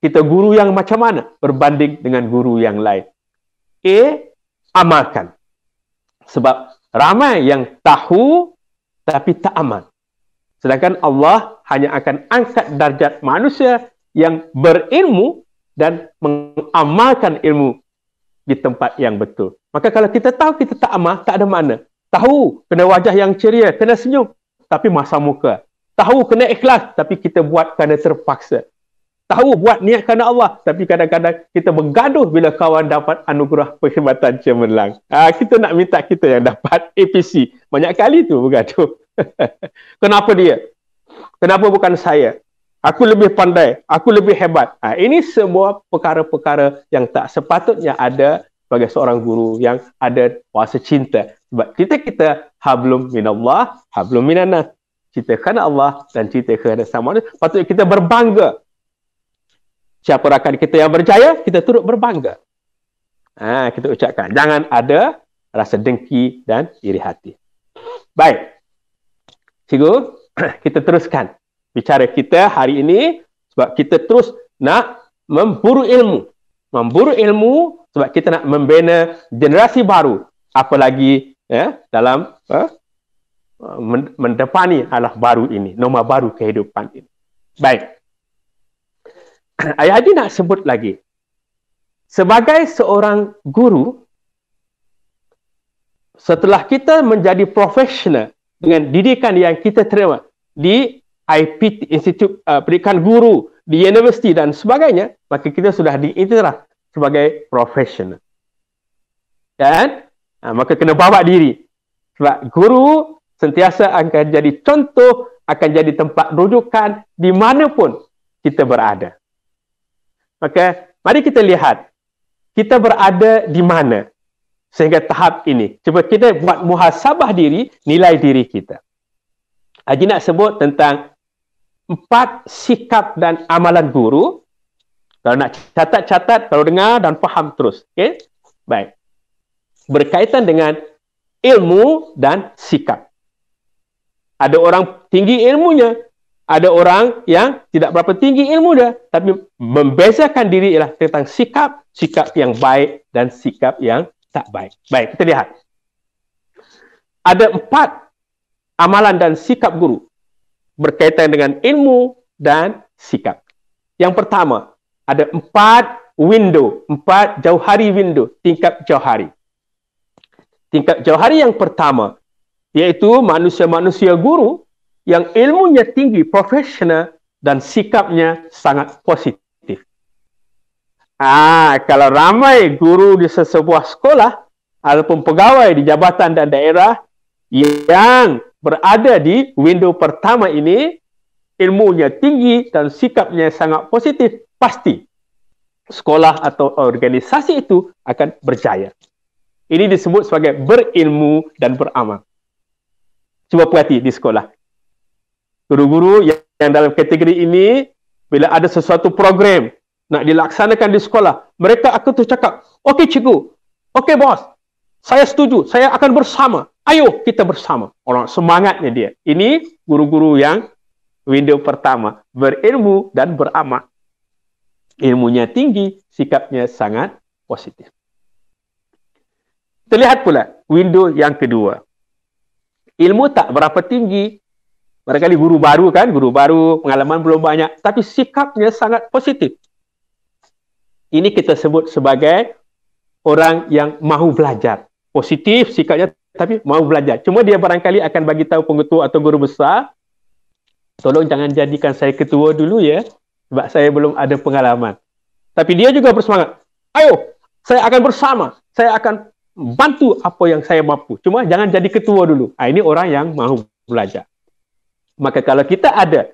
Speaker 2: Kita guru yang macam mana berbanding dengan guru yang lain. Amalkan. Sebab ramai yang tahu tapi tak amal. Sedangkan Allah hanya akan angkat darjat manusia yang berilmu dan mengamalkan ilmu di tempat yang betul. Maka kalau kita tahu kita tak amal, tak ada makna. Tahu kena wajah yang ceria, kena senyum, tapi masam muka. Tahu kena ikhlas, tapi kita buat kerana terpaksa. Tahu buat niat kerana Allah, tapi kadang-kadang kita bergaduh bila kawan dapat anugerah perkhidmatan cemerlang. Kita nak minta kita yang dapat APC. Banyak kali tu bergaduh. Kenapa dia? Kenapa bukan saya? Aku lebih pandai, aku lebih hebat. Ini semua perkara-perkara yang tak sepatutnya ada sebagai seorang guru yang ada kuasa cinta. Sebab kita hablum minallah, hablum minannas. Cinta kerana Allah dan cinta kerana sama manusia. Patutnya kita berbangga. Siapa rakan kita yang berjaya, kita turut berbangga. Kita ucapkan. Jangan ada rasa dengki dan iri hati. Baik. Cikgu, kita teruskan bicara kita hari ini sebab kita terus nak memburu ilmu. Memburu ilmu sebab kita nak membina generasi baru. Apalagi dalam mendepani alah baru ini, norma baru kehidupan ini. Baik. Ayah Haji nak sebut lagi. Sebagai seorang guru, setelah kita menjadi profesional dengan didikan yang kita terima di IPT, Institut Pendidikan Guru, di universiti dan sebagainya, maka kita sudah diiktiraf sebagai profesional. Dan maka kena bawa diri. Sebab guru sentiasa akan jadi contoh, akan jadi tempat rujukan di manapun kita berada. Maka mari kita lihat kita berada di mana sehingga tahap ini. Cuba kita buat muhasabah diri, nilai diri kita. Haji nak sebut tentang 4 sikap dan amalan guru. Kalau nak catat-catat, kalau dengar dan faham terus. Okay? Baik. Berkaitan dengan ilmu dan sikap. Ada orang tinggi ilmunya, ada orang yang tidak berapa tinggi ilmu dia, tapi membezakan diri ialah tentang sikap yang baik dan sikap yang tak baik. Baik, kita lihat. Ada 4 amalan dan sikap guru berkaitan dengan ilmu dan sikap. Yang pertama, ada 4 window, 4 jauhari window, tingkap jauhari. Tingkap jauhari yang pertama, iaitu manusia-manusia guru yang ilmunya tinggi, profesional dan sikapnya sangat positif. Kalau ramai guru di sebuah sekolah ataupun pegawai di jabatan dan daerah yang berada di window pertama ini, ilmunya tinggi dan sikapnya sangat positif, pasti sekolah atau organisasi itu akan berjaya. Ini disebut sebagai berilmu dan beramal. Cuba perhati di sekolah. Guru-guru yang dalam kategori ini, bila ada sesuatu program nak dilaksanakan di sekolah, mereka akan tu cakap, okey cikgu, okey bos, saya setuju, saya akan bersama. Ayo kita bersama. Orang semangatnya dia. Ini guru-guru yang window pertama, berilmu dan beramal. Ilmunya tinggi, sikapnya sangat positif. Terlihat pula window yang kedua. Ilmu tak berapa tinggi, barangkali guru baru kan, guru baru, pengalaman belum banyak, tapi sikapnya sangat positif. Ini kita sebut sebagai orang yang mahu belajar. Positif sikapnya, tapi mahu belajar. Cuma dia barangkali akan bagi tahu pengetua atau guru besar, tolong jangan jadikan saya ketua dulu ya, sebab saya belum ada pengalaman. Tapi dia juga bersemangat. Ayo, saya akan bersama. Saya akan bantu apa yang saya mampu. Cuma jangan jadi ketua dulu. Ini orang yang mahu belajar. Maka kalau kita ada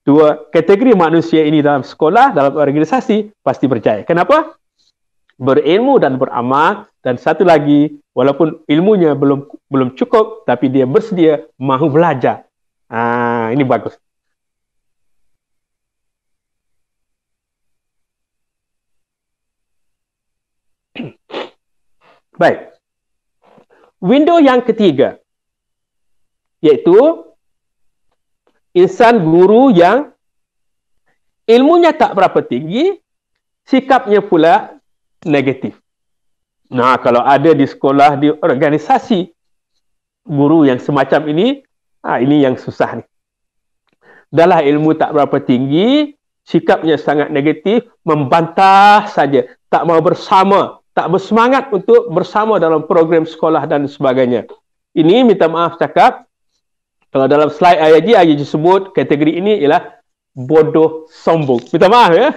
Speaker 2: dua kategori manusia ini dalam sekolah, dalam organisasi, pasti berjaya. Kenapa? Berilmu dan beramal. Dan satu lagi, walaupun ilmunya belum cukup, tapi dia bersedia mahu belajar. Ini bagus. Baik. Window yang ketiga, iaitu insan guru yang ilmunya tak berapa tinggi, sikapnya pula negatif. Nah, kalau ada di sekolah, di organisasi, guru yang semacam ini yang susah ni. Dahlah ilmu tak berapa tinggi, sikapnya sangat negatif, membantah saja, tak mau bersama, tak bersemangat untuk bersama dalam program sekolah dan sebagainya. Ini minta maaf cakap, kalau dalam slide IAG sebut kategori ini ialah bodoh sombong. Minta maaf ya.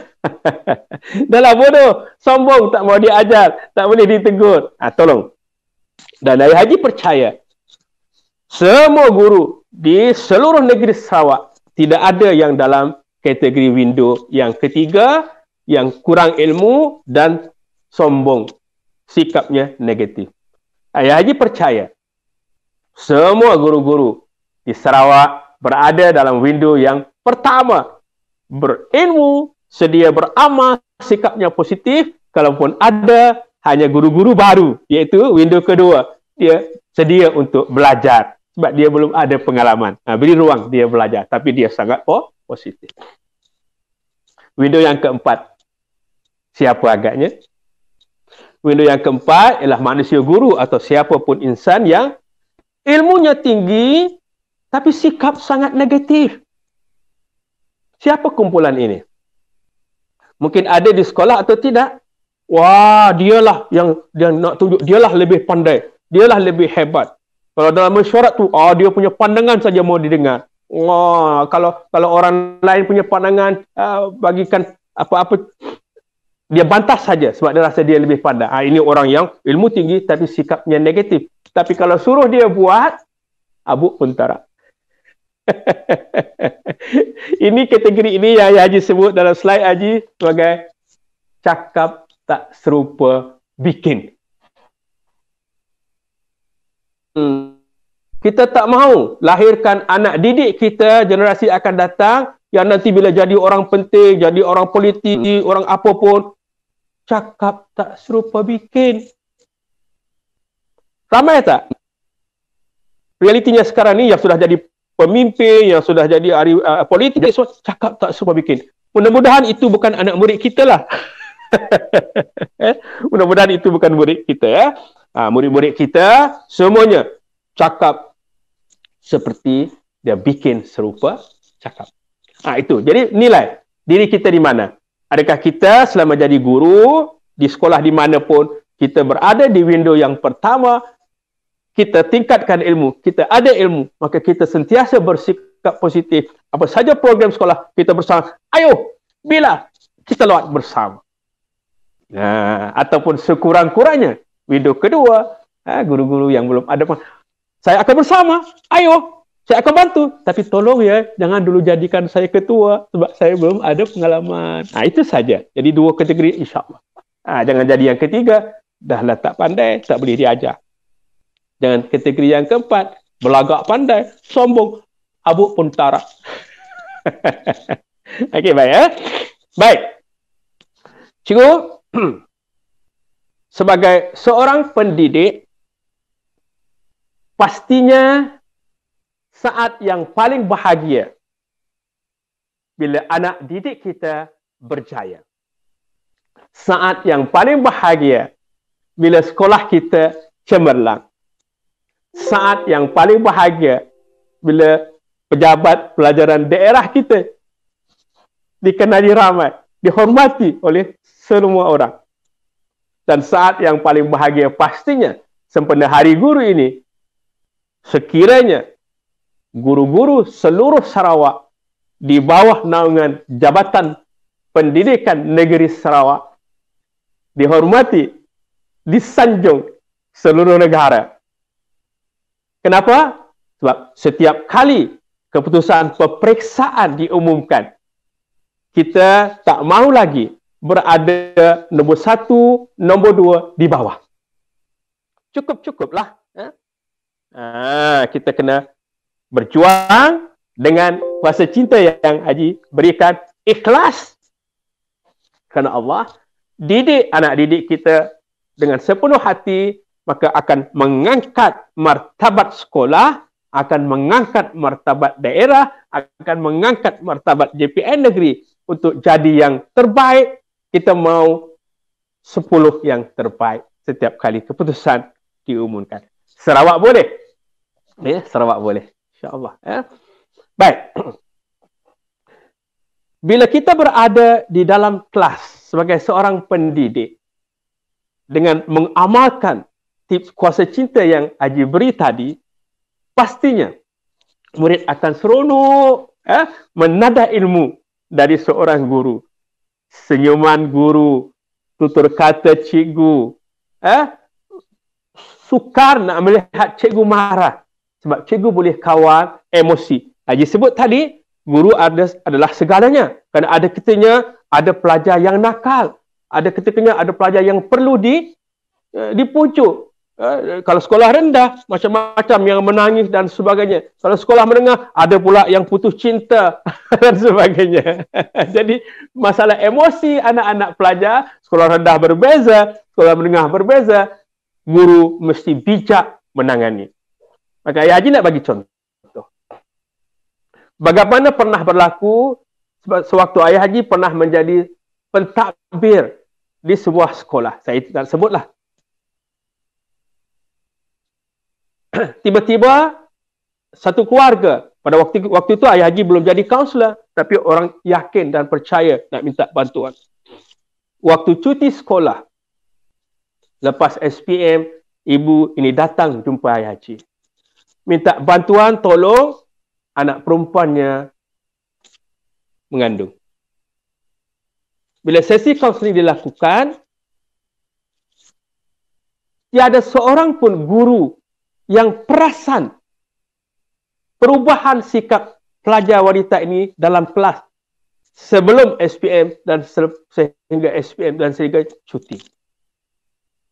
Speaker 2: Dahlah bodoh, sombong, tak mau diajar, tak boleh ditegur. Tolong. Dan IAG percaya, semua guru di seluruh negeri Sarawak tidak ada yang dalam kategori window yang ketiga, yang kurang ilmu dan sombong, sikapnya negatif. IAG percaya semua guru-guru di Sarawak berada dalam window yang pertama, berilmu, sedia beramal, sikapnya positif. Kalaupun ada, hanya guru-guru baru, iaitu window kedua, dia sedia untuk belajar sebab dia belum ada pengalaman. Beri ruang dia belajar, tapi dia sangat positif. Window yang keempat, siapa agaknya? Window yang keempat ialah manusia guru atau siapapun insan yang ilmunya tinggi tapi sikap sangat negatif. Siapa kumpulan ini? Mungkin ada di sekolah atau tidak? Wah, dialah yang nak tunjuk, dialah lebih pandai, dialah lebih hebat. Kalau dalam mesyuarat tu, dia punya pandangan saja mau didengar. Wah, kalau orang lain punya pandangan, bagikan apa-apa, dia bantah saja sebab dia rasa dia lebih pandai. Ini orang yang ilmu tinggi tapi sikapnya negatif. Tapi kalau suruh dia buat, abuk pun tak. Ini kategori ini yang Haji sebut dalam slide Haji sebagai cakap tak serupa bikin. Kita tak mahu lahirkan anak didik kita, generasi akan datang yang nanti bila jadi orang penting, jadi orang politik, orang apapun, cakap tak serupa bikin. Ramai tak? Realitinya sekarang ni yang sudah jadi pemimpin, yang sudah jadi politik, cakap tak serupa bikin. Mudah-mudahan itu bukan anak murid kita lah. Mudah-mudahan itu bukan murid kita ya. Murid-murid kita semuanya cakap seperti dia bikin serupa cakap. Itu. Jadi nilai diri kita di mana? Adakah kita selama jadi guru di sekolah di mana pun kita berada di window yang pertama, kita tingkatkan ilmu, kita ada ilmu, maka kita sentiasa bersikap positif. Apa saja program sekolah kita bersama, ayo, bila kita lewat bersama. Ataupun sekurang-kurangnya window kedua, guru-guru yang belum ada, saya akan bersama, ayo, saya akan bantu, tapi tolong ya, jangan dulu jadikan saya ketua sebab saya belum ada pengalaman. Itu saja. Jadi dua kategori insya-Allah. Jangan jadi yang ketiga, dahlah tak pandai, tak boleh diajar. Jangan kategori yang keempat, berlagak pandai, sombong, abuk pun tarak. Okey, baik ya. Baik. Cikgu, sebagai seorang pendidik, pastinya saat yang paling bahagia bila anak didik kita berjaya. Saat yang paling bahagia bila sekolah kita cemerlang. Saat yang paling bahagia bila pejabat pelajaran daerah kita dikenali ramai, dihormati oleh semua orang. Dan saat yang paling bahagia pastinya sempena Hari Guru ini, sekiranya guru-guru seluruh Sarawak di bawah naungan Jabatan Pendidikan Negeri Sarawak dihormati, disanjung seluruh negara. Kenapa? Sebab setiap kali keputusan peperiksaan diumumkan, kita tak mahu lagi berada nombor 1, nombor 2 di bawah. Cukup-cukuplah. Kita kena berjuang dengan kuasa cinta yang Haji berikan, ikhlas kerana Allah, didik anak didik kita dengan sepenuh hati, maka akan mengangkat martabat sekolah, akan mengangkat martabat daerah, akan mengangkat martabat JPN negeri untuk jadi yang terbaik. Kita mau 10 yang terbaik setiap kali keputusan diumumkan. Sarawak boleh? Ya, Sarawak boleh. InsyaAllah. Ya. Baik. Bila kita berada di dalam kelas sebagai seorang pendidik dengan mengamalkan tips kuasa cinta yang Haji beri tadi, pastinya murid akan seronok menadah ilmu dari seorang guru. Senyuman guru, tutur kata cikgu, sukar nak melihat cikgu marah. Sebab cikgu boleh kawal emosi. Haji sebut tadi, guru adalah segalanya. Kerana ada ketikanya ada pelajar yang nakal. Ada ketikanya ada pelajar yang perlu dipujuk. Kalau sekolah rendah, macam-macam yang menangis dan sebagainya. Kalau sekolah menengah, ada pula yang putus cinta dan sebagainya. Jadi, masalah emosi anak-anak pelajar, sekolah rendah berbeza, sekolah menengah berbeza, guru mesti bijak menangani. Maka Ayah Haji nak bagi contoh. Bagaimana pernah berlaku sewaktu Ayah Haji pernah menjadi pentadbir di sebuah sekolah. Saya tak sebutlah. Tiba-tiba satu keluarga, pada waktu itu Ayah Haji belum jadi kaunselor, tapi orang yakin dan percaya nak minta bantuan. Waktu cuti sekolah, lepas SPM, ibu ini datang jumpa Ayah Haji. Minta bantuan, tolong anak perempuannya mengandung. Bila sesi kaunseling dilakukan, tiada seorang pun guru yang perasan perubahan sikap pelajar wanita ini dalam kelas sebelum SPM dan sehingga SPM dan sehingga cuti.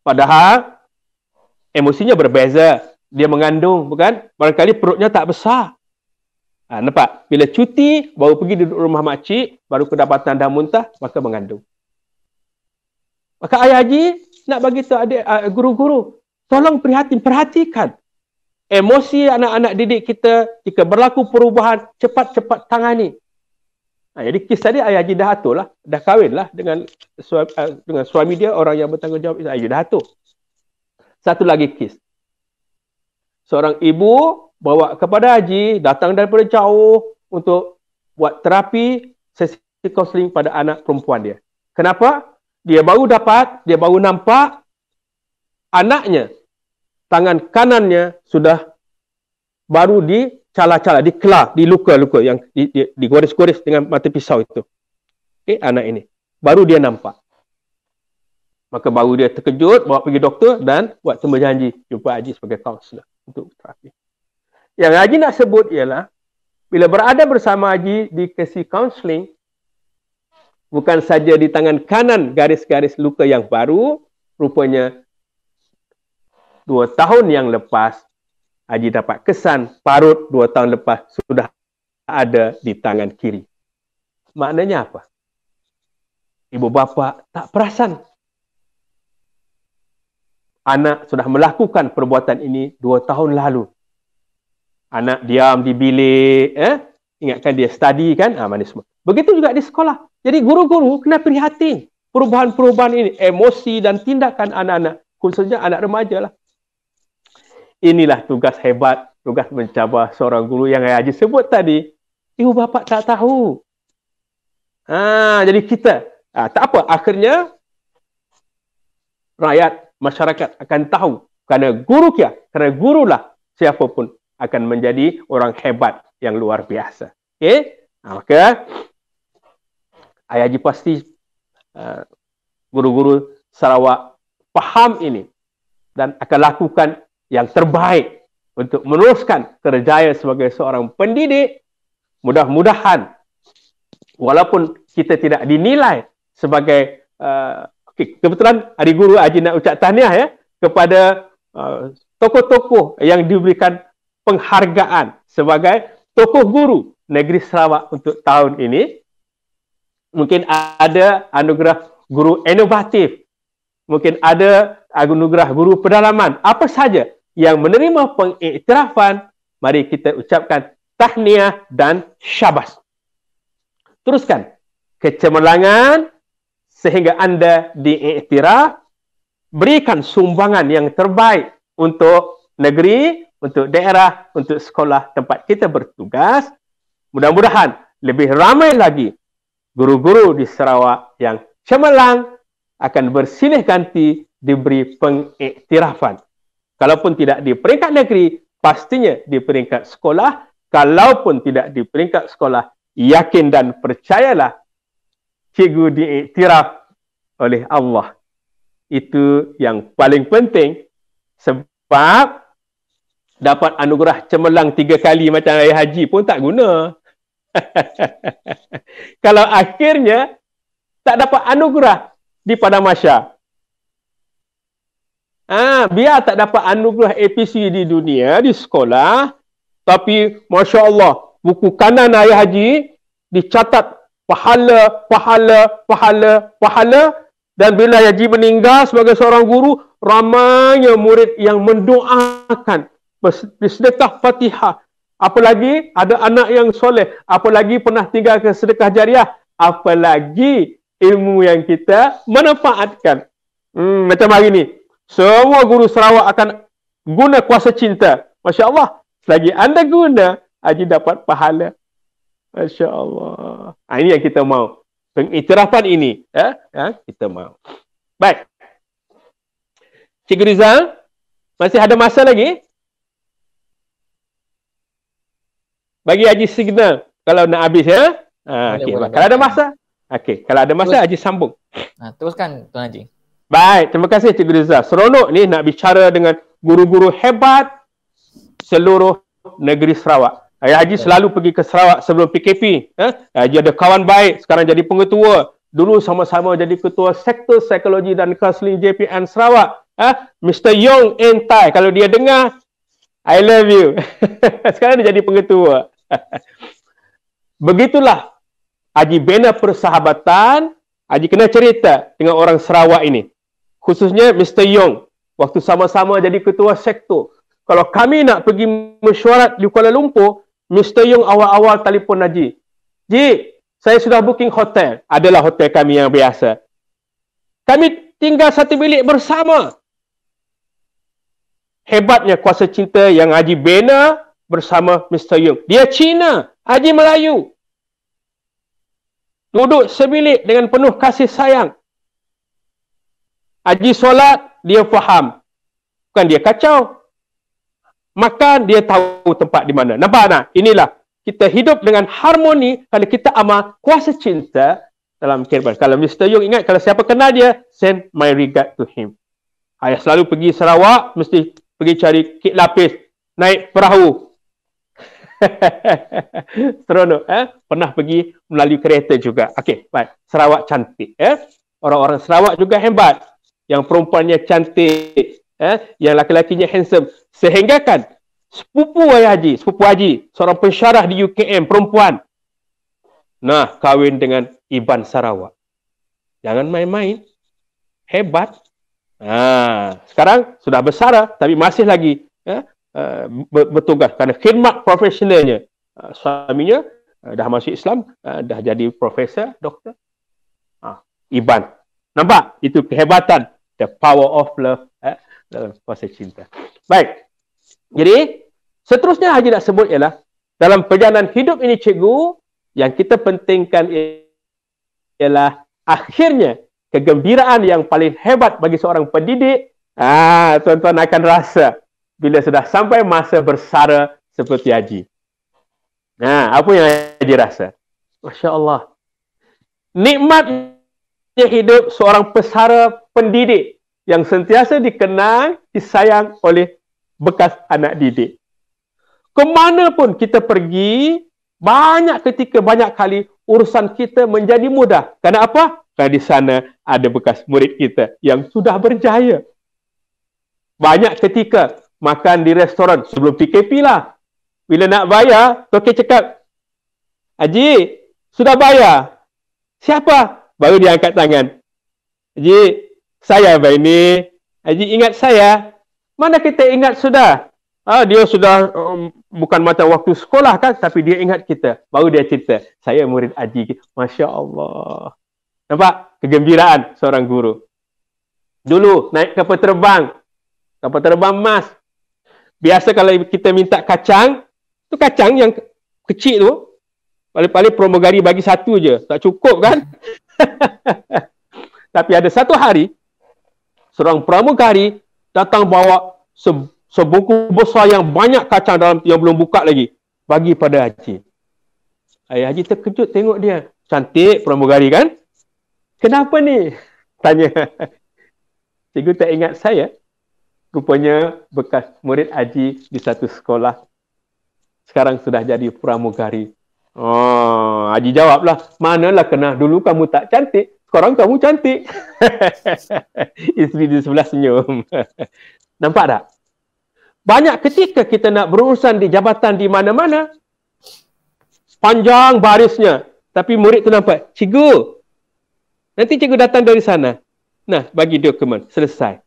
Speaker 2: Padahal emosinya berbeza. Dia mengandung, bukan? Barangkali perutnya tak besar. Nampak? Bila cuti, baru pergi duduk rumah makcik, baru kedapatan dah muntah, maka mengandung. Maka Ayah Haji nak bagi tahu adik guru-guru, tolong perhatikan emosi anak-anak didik kita jika berlaku perubahan, cepat-cepat tangani. Jadi kes tadi Ayah Haji dah atur lah, dah kahwin lah dengan suami dia, orang yang bertanggungjawab. Ayah Haji dah atur. Satu lagi kes. Seorang ibu bawa kepada Haji, datang daripada jauh untuk buat terapi, sesi kaunseling pada anak perempuan dia. Kenapa? Dia baru nampak anaknya, tangan kanannya sudah baru dicala-cala, dikelar, di luka-luka yang digoris-goris dengan mata pisau itu. Anak ini. Baru dia nampak. Maka baru dia terkejut, bawa pergi doktor dan buat temu janji jumpa Haji sebagai kaunselor untuk terapi. Yang Haji nak sebut ialah, bila berada bersama Haji di sesi kaunseling, bukan saja di tangan kanan garis-garis luka yang baru, rupanya 2 tahun yang lepas, Haji dapat kesan parut 2 tahun lepas sudah ada di tangan kiri. Maknanya apa? Ibu bapa tak perasan. Anak sudah melakukan perbuatan ini 2 tahun lalu. Anak diam di bilik, ingatkan dia study kan, mana semua. Begitu juga di sekolah. Jadi guru-guru kena prihatin perubahan-perubahan ini, emosi dan tindakan anak-anak, khususnya anak remaja lah. Inilah tugas hebat, tugas mencabar seorang guru yang Haji sebut tadi. Ibu bapa tak tahu. Jadi kita, tak apa, akhirnya rakyat, masyarakat akan tahu kerana gurulah siapapun akan menjadi orang hebat yang luar biasa. Okey? Maka Haji pasti guru-guru Sarawak faham ini dan akan lakukan yang terbaik untuk meneruskan kerjaya sebagai seorang pendidik. Mudah-mudahan walaupun kita tidak dinilai sebagai kebetulan Hari Guru Haji nak ucap tahniah ya kepada tokoh-tokoh yang diberikan penghargaan sebagai tokoh guru negeri Sarawak untuk tahun ini. Mungkin ada anugerah guru inovatif, mungkin ada anugerah guru pedalaman, apa saja yang menerima pengiktirafan, mari kita ucapkan tahniah dan syabas. Teruskan kecemerlangan sehingga anda diiktiraf, berikan sumbangan yang terbaik untuk negeri, untuk daerah, untuk sekolah tempat kita bertugas. Mudah-mudahan lebih ramai lagi guru-guru di Sarawak yang cemerlang akan bersilih ganti diberi pengiktirafan. Kalaupun tidak di peringkat negeri, pastinya di peringkat sekolah. Kalaupun tidak di peringkat sekolah, yakin dan percayalah cikgu diiktiraf oleh Allah. Itu yang paling penting, sebab dapat anugerah cemerlang 3 kali macam Ayah Haji pun tak guna. Kalau akhirnya tak dapat anugerah di Padang Mahsyar. Biar tak dapat anugerah APC di dunia, di sekolah, tapi Masya Allah, buku kanan Ayah Haji dicatat pahala, dan bila Ayah Haji meninggal sebagai seorang guru, ramainya murid yang mendoakan, bersedekah Fatihah. Apalagi ada anak yang soleh, apalagi pernah tinggal ke sedekah jariah, apalagi ilmu yang kita manfaatkan. Macam hari ni, semua guru Sarawak akan guna kuasa cinta. Masya Allah, selagi anda guna, Haji dapat pahala. Masya Allah. Ini yang kita mau. Pengiktirafan ini, kita mau. Baik. Cikgu Rizal, masih ada masa lagi? Bagi Haji signal kalau nak habis ya. Boleh. Kalau ada masa. Okey, kalau ada masa Haji sambung.
Speaker 1: Teruskan Tuan Haji.
Speaker 2: Baik, terima kasih Cikgu Rizal. Seronok ni nak bicara dengan guru-guru hebat seluruh negeri Sarawak. Haji selalu pergi ke Sarawak sebelum PKP. Haji ada kawan baik, sekarang jadi pengetua. Dulu sama-sama jadi ketua Sektor Psikologi dan Kaunseling JPN Sarawak. Mr. Yong Entai, kalau dia dengar, I love you. Sekarang dia jadi pengetua. Begitulah Haji bina persahabatan. Haji kena cerita dengan orang Sarawak ini, khususnya Mr. Yong. Waktu sama-sama jadi ketua sektor, kalau kami nak pergi mesyuarat di Kuala Lumpur, Mr. Yong awal-awal telefon Haji, Ji, saya sudah booking hotel. Adalah hotel kami yang biasa, kami tinggal satu bilik bersama. Hebatnya kuasa cinta yang Haji bina bersama Mr. Yong. Dia Cina, Haji Melayu. Duduk sebilik dengan penuh kasih sayang. Haji solat, dia faham. Bukan dia kacau. Makan, dia tahu tempat di mana. Nampak tak? Inilah. Kita hidup dengan harmoni kalau kita amal kuasa cinta dalam kehidupan. Kalau Mr. Yong ingat, kalau siapa kenal dia, send my regard to him. Ayah selalu pergi Sarawak, mesti pergi cari kek lapis, naik perahu. Seronok. Pernah pergi melalui kereta juga. Okey, baik. Sarawak cantik. Orang-orang Sarawak juga hebat. Yang perempuannya cantik, yang laki-lakinya handsome. Sehingga kan sepupu Haji, seorang pensyarah di UKM, perempuan. Nah, kahwin dengan Iban Sarawak. Jangan main-main. Hebat. Sekarang sudah bersara, tapi masih lagi bertugas kerana khidmat profesionalnya. Suaminya dah masuk Islam, dah jadi profesor, doktor. Iban. Nampak? Itu kehebatan. The power of love dalam kuasa cinta. Baik. Jadi, seterusnya Haji nak sebut ialah dalam perjalanan hidup ini cikgu, yang kita pentingkan ialah akhirnya kegembiraan yang paling hebat bagi seorang pendidik. Tuan-tuan akan rasa bila sudah sampai masa bersara seperti Haji. Apa yang Haji rasa? Masya Allah. Nikmatnya hidup seorang pesara pendidik yang sentiasa dikenang, disayang oleh bekas anak didik. Kemana pun kita pergi, banyak kali urusan kita menjadi mudah. Kerana apa? Kerana di sana ada bekas murid kita yang sudah berjaya. Banyak ketika makan di restoran sebelum PKP lah. Bila nak bayar, Toke cakap, Haji, sudah bayar. Siapa? Baru dia angkat tangan. Haji, saya abang ini. Haji ingat saya. Mana kita ingat sudah? Dia sudah bukan mata waktu sekolah kan, tapi dia ingat kita. Baru dia cerita, saya murid Haji. Masya Allah. Nampak? Kegembiraan seorang guru. Dulu naik kapal terbang emas. Biasa kalau kita minta kacang, tu kacang yang kecil tu, paling-paling pramugari bagi satu je. Tak cukup kan? Tapi ada satu hari, seorang pramugari datang bawa sebungkus besar yang banyak kacang dalam yang belum buka lagi. Bagi pada Haji. Haji terkejut tengok dia. Cantik pramugari kan? Kenapa ni? Tanya. Cikgu tak ingat saya. Rupanya bekas murid Haji di satu sekolah. Sekarang sudah jadi pramugari. Haji jawablah, manalah kena dulu kamu tak cantik, sekarang kamu cantik. Isteri di sebelah senyum. Nampak tak? Banyak ketika kita nak berurusan di jabatan di mana-mana, panjang barisnya. Tapi murid tu nampak, cikgu, nanti cikgu datang dari sana. Nah, bagi dokumen, selesai.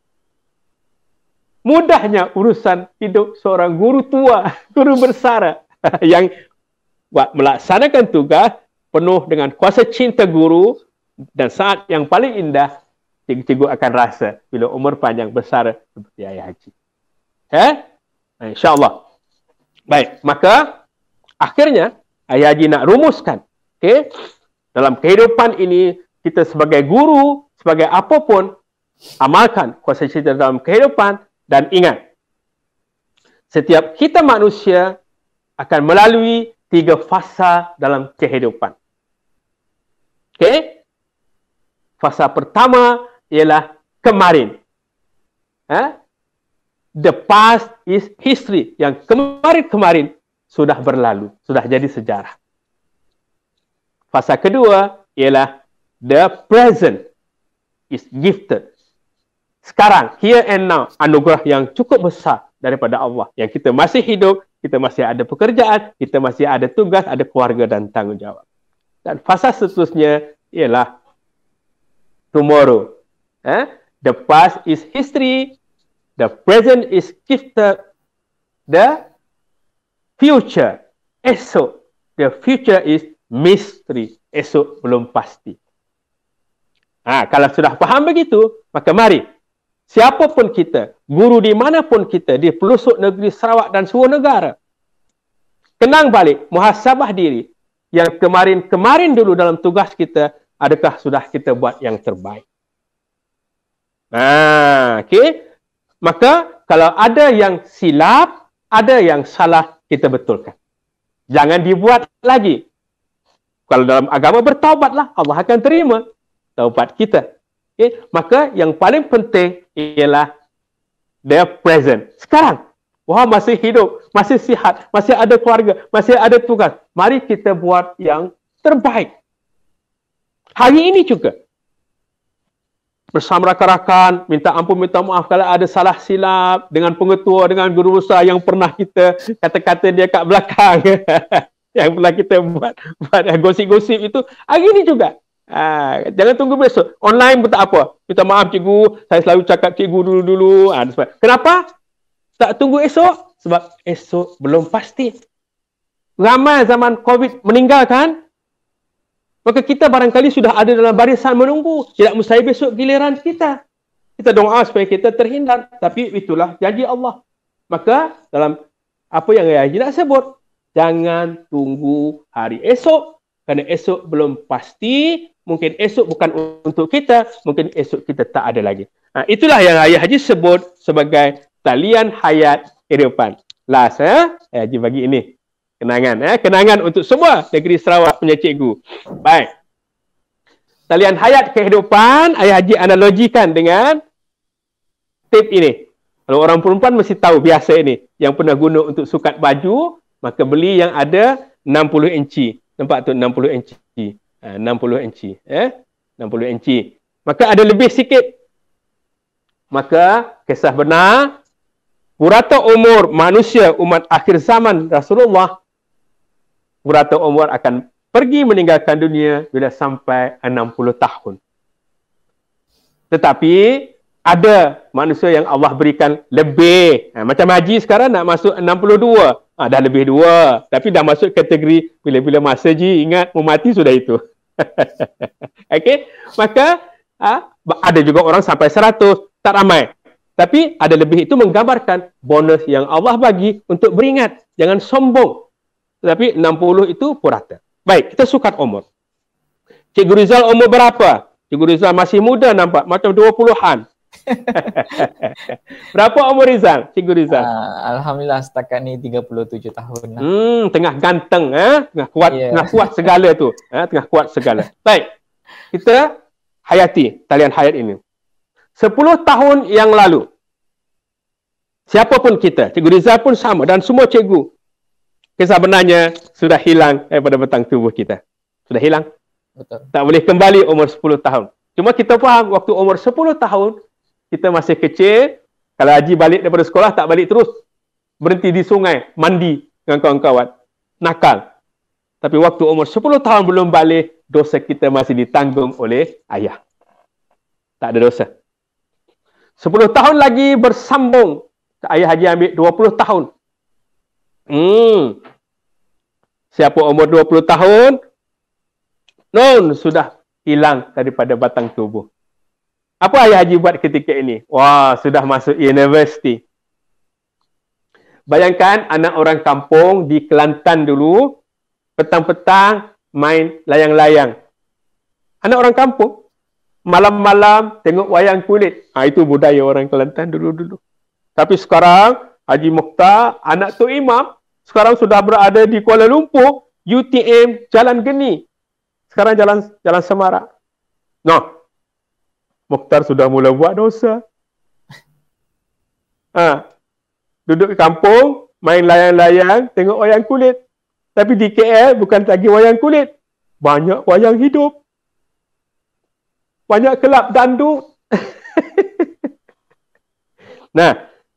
Speaker 2: Mudahnya urusan hidup seorang guru tua, guru bersara yang melaksanakan tugas penuh dengan kuasa cinta guru, dan saat yang paling indah cikgu-cikgu akan rasa bila umur panjang bersara seperti Ayah Haji. InsyaAllah. Baik, maka akhirnya Ayah Haji nak rumuskan, dalam kehidupan ini kita sebagai guru, sebagai apapun, amalkan kuasa cinta dalam kehidupan. Dan ingat, setiap kita manusia akan melalui 3 fasa dalam kehidupan. Fasa pertama ialah kemarin. The past is history. Yang kemarin-kemarin sudah berlalu, sudah jadi sejarah. Fasa kedua ialah the present is gifted. Sekarang, here and now, anugerah yang cukup besar daripada Allah. Yang kita masih hidup, kita masih ada pekerjaan, kita masih ada tugas, ada keluarga dan tanggungjawab. Dan fasa seterusnya ialah tomorrow. The past is history, the present is gifted, the future, esok. The future is mystery, esok belum pasti. Kalau sudah faham begitu, maka mari, siapapun kita, guru di manapun kita, di pelosok negeri Sarawak dan seluruh negara, kenang balik, muhasabah diri, yang kemarin dulu dalam tugas kita, adakah sudah kita buat yang terbaik? Maka kalau ada yang silap, ada yang salah, kita betulkan. Jangan dibuat lagi. Kalau dalam agama bertaubatlah, Allah akan terima taubat kita. Maka yang paling penting ialah the present. Sekarang, masih hidup, masih sihat, masih ada keluarga, masih ada tugas. Mari kita buat yang terbaik. Hari ini juga. bersama rakan-rakan, minta ampun, minta maaf kalau ada salah silap dengan pengetua, dengan guru besar yang pernah kita kata-kata dia kat belakang. Yang pernah kita buat gosip-gosip itu. Hari ini juga. Jangan tunggu besok. Online pun tak apa. Minta maaf cikgu, saya selalu cakap cikgu dulu-dulu. Kenapa? Tak tunggu esok? Sebab esok belum pasti. Ramai zaman COVID meninggal kan? Maka kita barangkali sudah ada dalam barisan menunggu. Tidak mustahil besok giliran kita. Kita doa supaya kita terhindar. Tapi itulah janji Allah. Maka dalam apa yang Haji nak sebut, jangan tunggu hari esok. Kerana esok belum pasti. Mungkin esok bukan untuk kita. Mungkin esok kita tak ada lagi. Itulah yang Ayah Haji sebut sebagai talian hayat kehidupan. Last, Haji bagi ini. Kenangan untuk semua negeri Sarawak punya cikgu. Baik. Talian hayat kehidupan, Ayah Haji analogikan dengan tip ini. Kalau orang perempuan mesti tahu biasa ini. Yang pernah guna untuk sukat baju, maka beli yang ada 60 inci. Nampak tu 60 inci. 60 inci. 60 inci. Maka ada lebih sikit. Maka kisah benar, purata umur manusia umat akhir zaman Rasulullah, purata umur akan pergi meninggalkan dunia bila sampai 60 tahun. Tetapi ada manusia yang Allah berikan lebih. Macam Haji sekarang nak masuk 62. Dah lebih 2. Tapi dah masuk kategori bila-bila masa Ji ingat mau mati sudah itu. Okey. Maka ada juga orang sampai 100. Tak ramai. Tapi ada lebih itu menggambarkan bonus yang Allah bagi untuk beringat. Jangan sombong. Tetapi 60 itu purata. Baik, kita sukat umur. Cikgu Rizal umur berapa? Cikgu Rizal masih muda nampak. Macam 20-an. Berapa umur Rizal? Cikgu Rizal?
Speaker 1: Alhamdulillah setakat ni 37 tahun lah.
Speaker 2: Tengah ganteng. Tengah kuat, tengah kuat segala tu. Tengah kuat segala. Baik. Kita hayati talian hayat ini. 10 tahun yang lalu. Siapapun kita. Cikgu Rizal pun sama. Dan semua cikgu. Kisah benarnya sudah hilang daripada batang tubuh kita. Sudah hilang.
Speaker 1: Betul.
Speaker 2: Tak boleh kembali umur 10 tahun. Cuma kita faham waktu umur 10 tahun, kita masih kecil. Kalau Haji balik daripada sekolah, tak balik terus. Berhenti di sungai, mandi dengan kawan-kawan. Nakal. Tapi waktu umur 10 tahun belum balik, dosa kita masih ditanggung oleh ayah. Tak ada dosa. 10 tahun lagi bersambung. Ayah Haji ambil 20 tahun. Siapa umur 20 tahun, sudah hilang daripada batang tubuh. Apa Ayah Haji buat ketika ini? Wah, sudah masuk universiti. Bayangkan anak orang kampung di Kelantan dulu, petang-petang main layang-layang. Anak orang kampung, malam-malam tengok wayang kulit. Itu budaya orang Kelantan dulu-dulu. Tapi sekarang, Haji Mokhtar, anak Tok Imam, sekarang sudah berada di Kuala Lumpur, UTM, Jalan Geni. Sekarang Jalan Semarak. Mokhtar sudah mula buat dosa. Duduk di kampung, main layang-layang, tengok wayang kulit. Tapi di KL bukan lagi wayang kulit. Banyak wayang hidup. Banyak kelab dandut.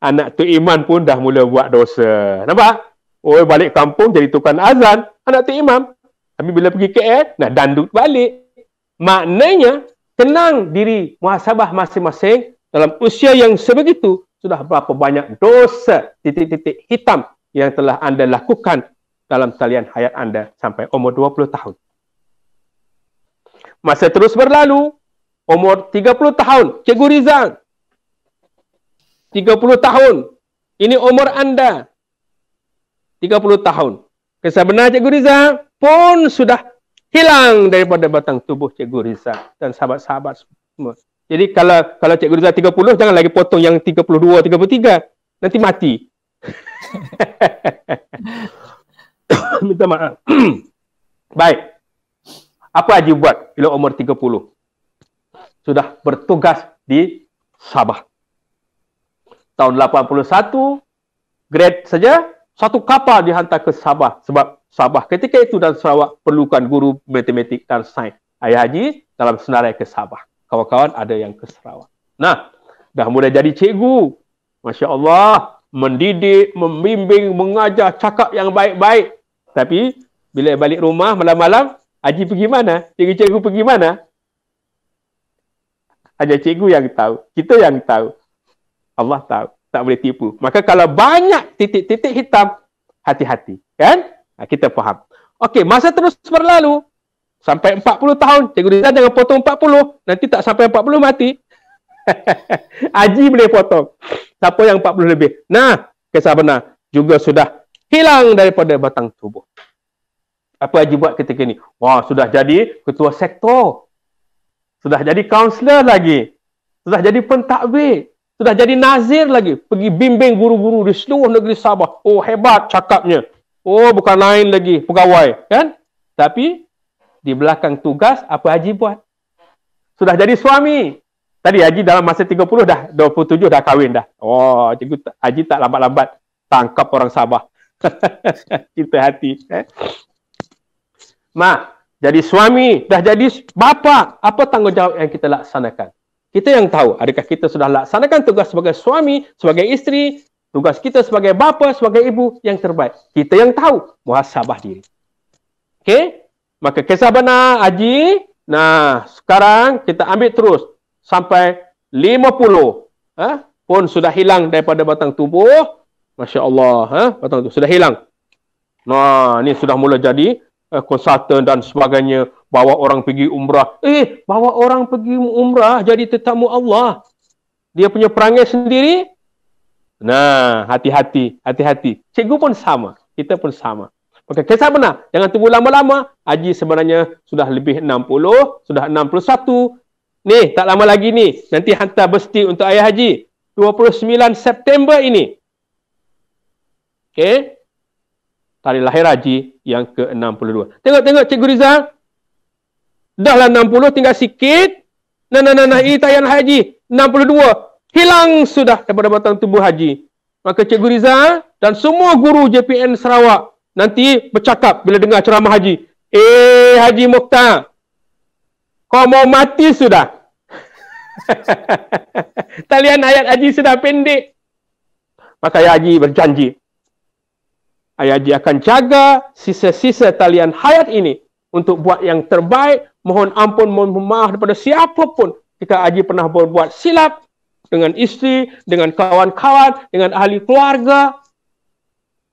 Speaker 2: Anak Tok Iman pun dah mula buat dosa. Nampak? Balik kampung jadi tukang azan. Anak Tok Imam. Tapi bila pergi KL, nak dandut balik. Maknanya, tenang diri muhasabah masing-masing dalam usia yang sebegitu, sudah berapa banyak dosa, titik-titik hitam yang telah anda lakukan dalam talian hayat anda sampai umur 20 tahun. Masa terus berlalu, umur 30 tahun, Cikgu Rizal. 30 tahun. Ini umur anda. 30 tahun. Kisah benar Cikgu Rizal pun sudah hilang daripada batang tubuh Cikgu Rizal dan sahabat-sahabat semua. Jadi kalau Cikgu Rizal 30, jangan lagi potong yang 32, 33. Nanti mati. Minta maaf. Baik. Apa Haji buat bila umur 30? Sudah bertugas di Sabah. Tahun 81, grade saja, satu kapal dihantar ke Sabah. Sebab Sabah ketika itu dan Sarawak perlukan guru matematik dan sains. Ayah Haji dalam senarai ke Sabah. kawan-kawan ada yang ke Sarawak. Nah, dah mulai jadi cikgu. Masya Allah, mendidik, membimbing, mengajar, cakap yang baik-baik. Tapi, bila balik rumah malam-malam, Haji pergi mana? Cikgu-cikgu pergi mana? Hanya cikgu yang tahu. Kita yang tahu. Allah tahu. Tak boleh tipu. Maka kalau banyak titik-titik hitam, hati-hati. Kan? Kita faham. Okey, masa terus berlalu. Sampai 40 tahun. Cikgu Rizal jangan potong 40. Nanti tak sampai 40 mati. Haji boleh potong. Siapa yang 40 lebih. Nah, kisah benar. Juga sudah hilang daripada batang tubuh. Apa Haji buat ketika ini? Wah, sudah jadi ketua sektor. Sudah jadi kaunselor lagi. Sudah jadi pentadbir. Sudah jadi nazir lagi. Pergi bimbing guru-guru di seluruh negeri Sabah. Oh, hebat cakapnya. Oh, bukan lain lagi pegawai. Kan? Tapi, di belakang tugas, apa Haji buat? Sudah jadi suami. Tadi Haji dalam masa 30 dah, 27 dah kahwin dah. Oh, cikgu Haji tak lambat-lambat tangkap orang Sabah. Kita hati. Jadi suami, dah jadi bapa. Apa tanggungjawab yang kita laksanakan? Kita yang tahu, adakah kita sudah laksanakan tugas sebagai suami, sebagai isteri, tugas kita sebagai bapa, sebagai ibu yang terbaik. Kita yang tahu, muhasabah diri. Okey? Maka kisah benar Haji, nah sekarang kita ambil terus sampai 50 pun sudah hilang daripada batang tubuh. Masya Allah, batang tubuh sudah hilang. Nah, ni sudah mula jadi konsultan dan sebagainya, bawa orang pergi umrah. Bawa orang pergi umrah jadi tetamu Allah. Dia punya perangai sendiri. Nah, hati-hati, hati-hati. Cikgu pun sama, kita pun sama. Maka kisah benar, jangan tunggu lama-lama. Haji sebenarnya sudah lebih 60, sudah 61. Ni, tak lama lagi ni. Nanti hantar besti untuk ayah Haji. 29 September ini. Okey. Tarikh lahir Haji yang ke-62. Tengok Cikgu Rizal. Dahlah 60, tinggal sikit. Nah, ini tayan Haji. 62. Hilang sudah daripada batang tubuh Haji. Maka Cikgu Rizal dan semua guru JPN Sarawak nanti bercakap bila dengar ceramah Haji. Haji Mokhtar, kau mau mati sudah. Talian hayat Haji sudah pendek. Maka Ayah Haji berjanji. Ayah Haji akan jaga sisa-sisa talian hayat ini untuk buat yang terbaik. Mohon ampun, mohon maaf daripada siapapun jika Haji pernah berbuat silap dengan isteri, dengan kawan-kawan, dengan ahli keluarga.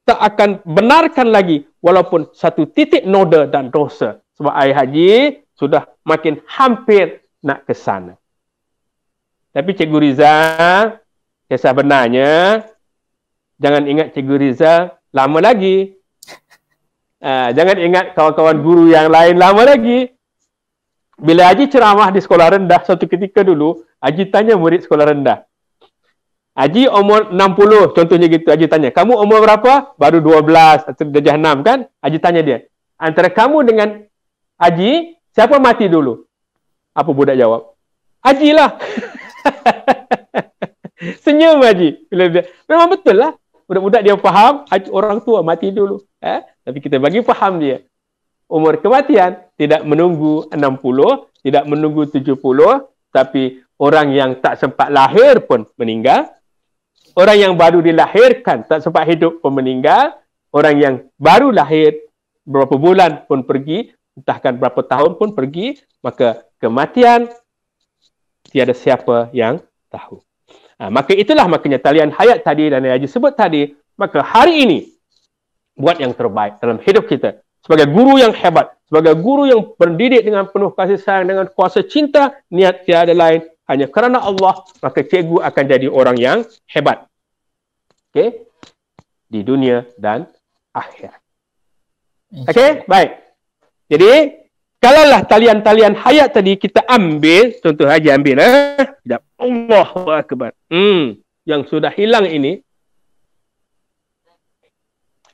Speaker 2: Tak akan benarkan lagi walaupun satu titik noda dan dosa. Sebab Ayah Haji sudah makin hampir nak ke sana. Tapi Cikgu Rizal, kisah benarnya, jangan ingat Cikgu Rizal lama lagi. Jangan ingat kawan-kawan guru yang lain lama lagi. Bila Haji ceramah di sekolah rendah, suatu ketika dulu, Haji tanya murid sekolah rendah. Haji umur 60, contohnya gitu. Haji tanya, kamu umur berapa? Baru 12 atau darjah 6 kan? Haji tanya dia, antara kamu dengan Haji, siapa mati dulu? Apa budak jawab? Haji lah. Senyum Haji. Memang betul lah. Budak-budak dia faham, orang tua mati dulu. Tapi kita bagi faham dia. Umur kematian tidak menunggu 60, tidak menunggu 70, tapi orang yang tak sempat lahir pun meninggal. Orang yang baru dilahirkan tak sempat hidup pun meninggal. Orang yang baru lahir berapa bulan pun pergi, entahkan berapa tahun pun pergi. Maka kematian tiada siapa yang tahu. Maka itulah makanya talian hayat tadi dan Haji sebut tadi. Maka hari ini buat yang terbaik dalam hidup kita. Sebagai guru yang hebat, sebagai guru yang mendidik dengan penuh kasih sayang, dengan kuasa cinta, niat tiada lain hanya kerana Allah, maka cikgu akan jadi orang yang hebat. Okey? Di dunia dan akhirat. Okey? Baik. Jadi, kalaulah talian-talian hayat tadi kita ambil, contoh Haji ambil, Allahu Akbar. Yang sudah hilang ini,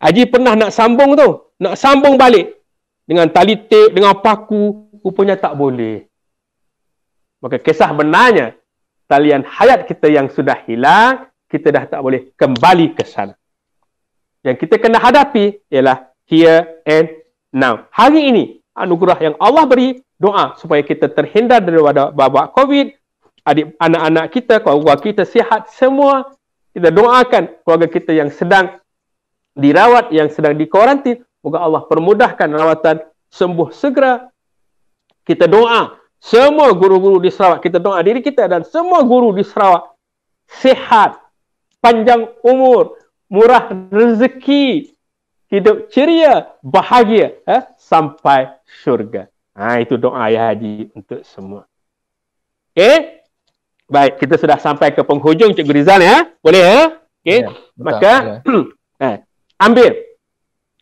Speaker 2: Haji pernah nak sambung tu, nak sambung balik dengan tali tape, dengan paku, rupanya tak boleh. Maka kisah benarnya, talian hayat kita yang sudah hilang, kita dah tak boleh kembali ke sana. Yang kita kena hadapi ialah here and now. Hari ini, anugerah yang Allah beri, doa supaya kita terhindar daripada wabak COVID, anak-anak kita, keluarga kita sihat semua. Kita doakan keluarga kita yang sedang dirawat, yang sedang dikarantin, moga Allah permudahkan rawatan, sembuh segera. Kita doa semua guru-guru di Sarawak, kita doa diri kita dan semua guru di Sarawak sihat, panjang umur, murah rezeki, hidup ceria, bahagia sampai syurga. Itu doa Ayah Haji untuk semua. Okey? Baik, kita sudah sampai ke penghujung Cikgu Rizal ya. Boleh ya? Okey. Ya, maka ambil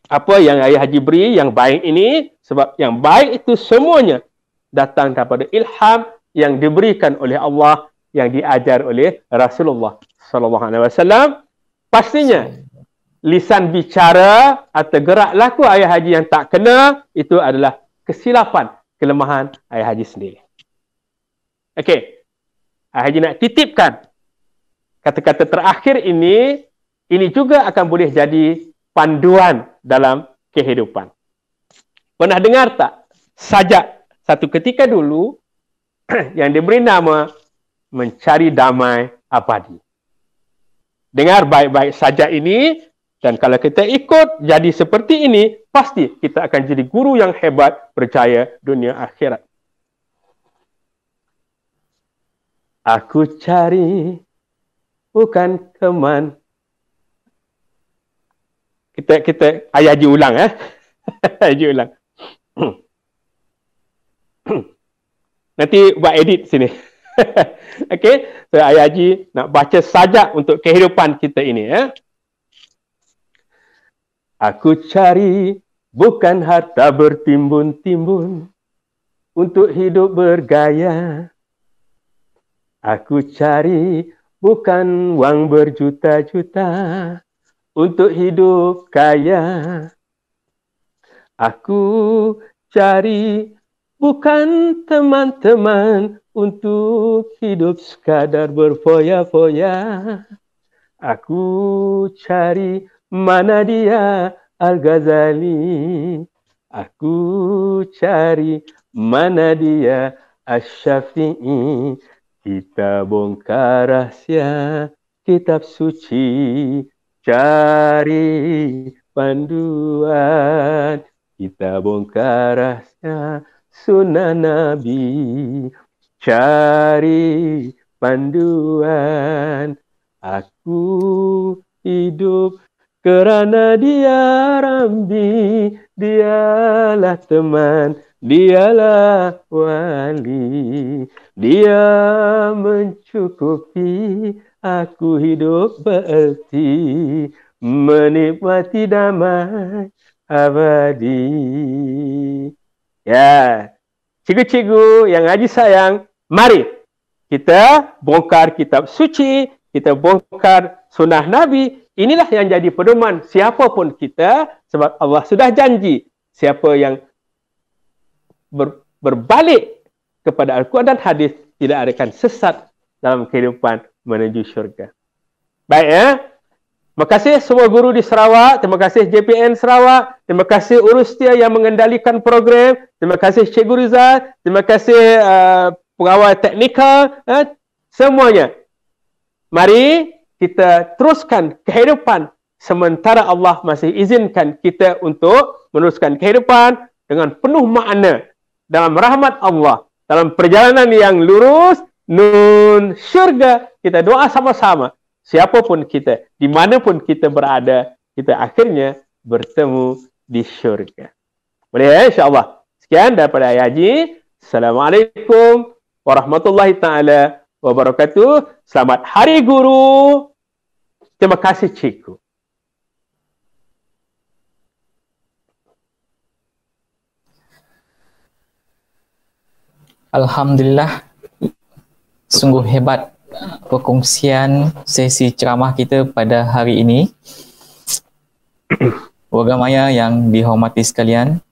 Speaker 2: apa yang Ayah Haji beri yang baik ini, sebab yang baik itu semuanya datang daripada ilham yang diberikan oleh Allah, yang diajar oleh Rasulullah sallallahu alaihi wasallam. Pastinya lisan bicara atau gerak laku Ayah Haji yang tak kena itu adalah kesilapan, kelemahan Ayah Haji sendiri. Okey. Ayah Haji nak titipkan kata-kata terakhir ini juga akan boleh jadi panduan dalam kehidupan. Pernah dengar tak sajak satu ketika dulu yang diberi nama Mencari Damai Abadi? Dengar baik-baik sajak ini, dan kalau kita ikut jadi seperti ini, pasti kita akan jadi guru yang hebat, berjaya dunia akhirat. Aku cari bukan teman. Kita Ayah Haji ulang Haji ulang. Nanti buat edit sini. Okey, so Ayah Haji nak baca sajak untuk kehidupan kita ini Aku cari bukan harta bertimbun-timbun untuk hidup bergaya. Aku cari bukan wang berjuta-juta untuk hidup kaya. Aku cari bukan teman-teman untuk hidup sekadar berfoya-foya. Aku cari mana dia Al-Ghazali. Aku cari mana dia Asy-Syafi'i. Kita bongkar rahsia kitab suci, cari panduan. Kita bongkar rahsia sunnah Nabi, cari panduan. Aku hidup kerana dia Rabbi, dialah teman, dialah wali. Dia mencukupi aku hidup bererti, menikmati damai abadi. Ya, cikgu-cikgu yang Haji sayang, mari kita bongkar kitab suci, kita bongkar sunnah Nabi. Inilah yang jadi pedoman siapapun kita, sebab Allah sudah janji siapa yang berbalik kepada Al-Quran dan hadis tidak akan sesat dalam kehidupan menuju syurga. Baik Terima kasih semua guru di Sarawak, terima kasih JPN Sarawak, terima kasih Urustia yang mengendalikan program, terima kasih Cikgu Rizal, terima kasih pengawal teknikal, semuanya. Mari kita teruskan kehidupan sementara Allah masih izinkan kita untuk meneruskan kehidupan dengan penuh makna dalam rahmat Allah, dalam perjalanan yang lurus nun syurga. Kita doa sama-sama, siapapun kita, dimanapun kita berada, kita akhirnya bertemu di syurga. Boleh insyaAllah. Sekian daripada Ayah Haji. Assalamualaikum warahmatullahi ta'ala wabarakatuh. Selamat Hari Guru. Terima kasih cikgu.
Speaker 1: Alhamdulillah, sungguh hebat perkongsian sesi ceramah kita pada hari ini. Warga maya yang dihormati sekalian,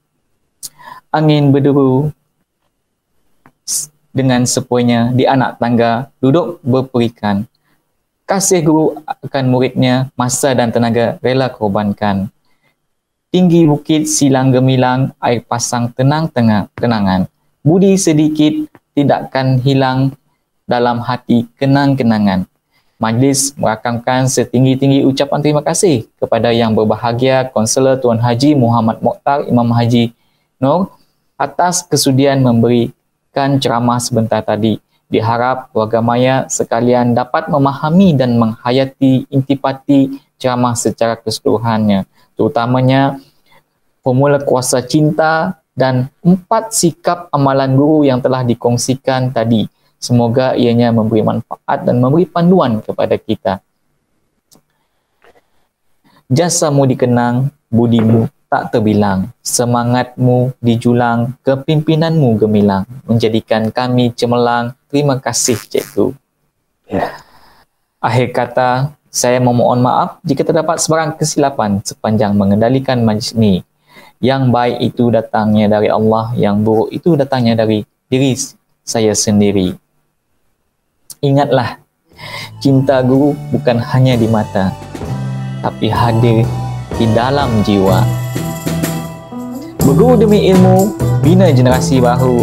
Speaker 1: angin berderu dengan sepuinya di anak tangga duduk berperikan. Kasih guru akan muridnya, masa dan tenaga rela korbankan. Tinggi bukit silang gemilang, air pasang tenang-tenang kenangan. Budi sedikit tidakkan hilang dalam hati kenang-kenangan. Majlis merakamkan setinggi-tinggi ucapan terima kasih kepada Yang Berbahagia Konselor Tuan Haji Muhammad Mokhtar Imam Haji Nur atas kesudian memberikan ceramah sebentar tadi. Diharap warga maya sekalian dapat memahami dan menghayati intipati ceramah secara keseluruhannya, terutamanya formula kuasa cinta dan 4 sikap amalan guru yang telah dikongsikan tadi. Semoga ianya memberi manfaat dan memberi panduan kepada kita. Jasamu dikenang, budimu tak terbilang. Semangatmu dijulang, kepimpinanmu gemilang. Menjadikan kami cemerlang. Terima kasih, Cikgu. Akhir kata, saya memohon maaf jika terdapat sebarang kesilapan sepanjang mengendalikan majlis ini. Yang baik itu datangnya dari Allah, yang buruk itu datangnya dari diri saya sendiri. Ingatlah, cinta guru bukan hanya di mata, tapi hadir di dalam jiwa. Berguru demi ilmu, bina generasi baru.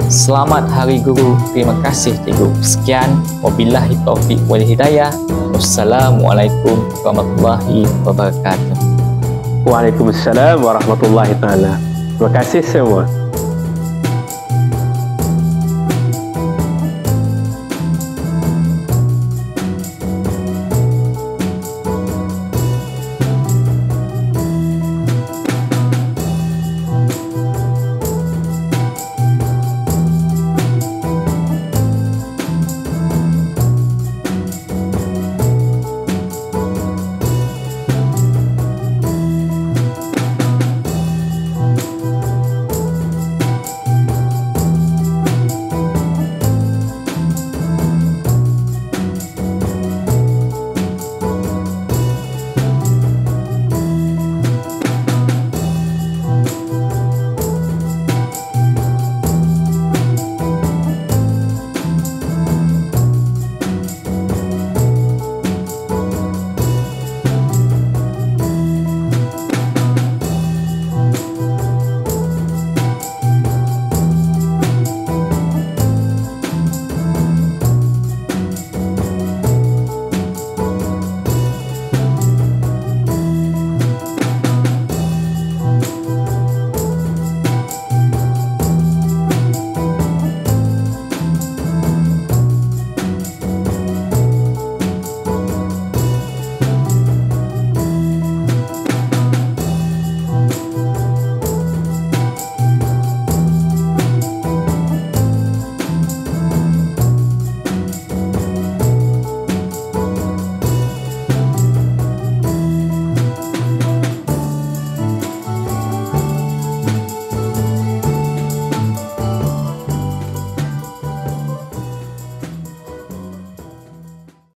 Speaker 1: Selamat Hari Guru. Terima kasih, Cikgu. Sekian. Wabillahi taufiq wal hidayah. Wassalamualaikum warahmatullahi wabarakatuh.
Speaker 2: Waalaikumsalam warahmatullahi taala. Terima kasih semua.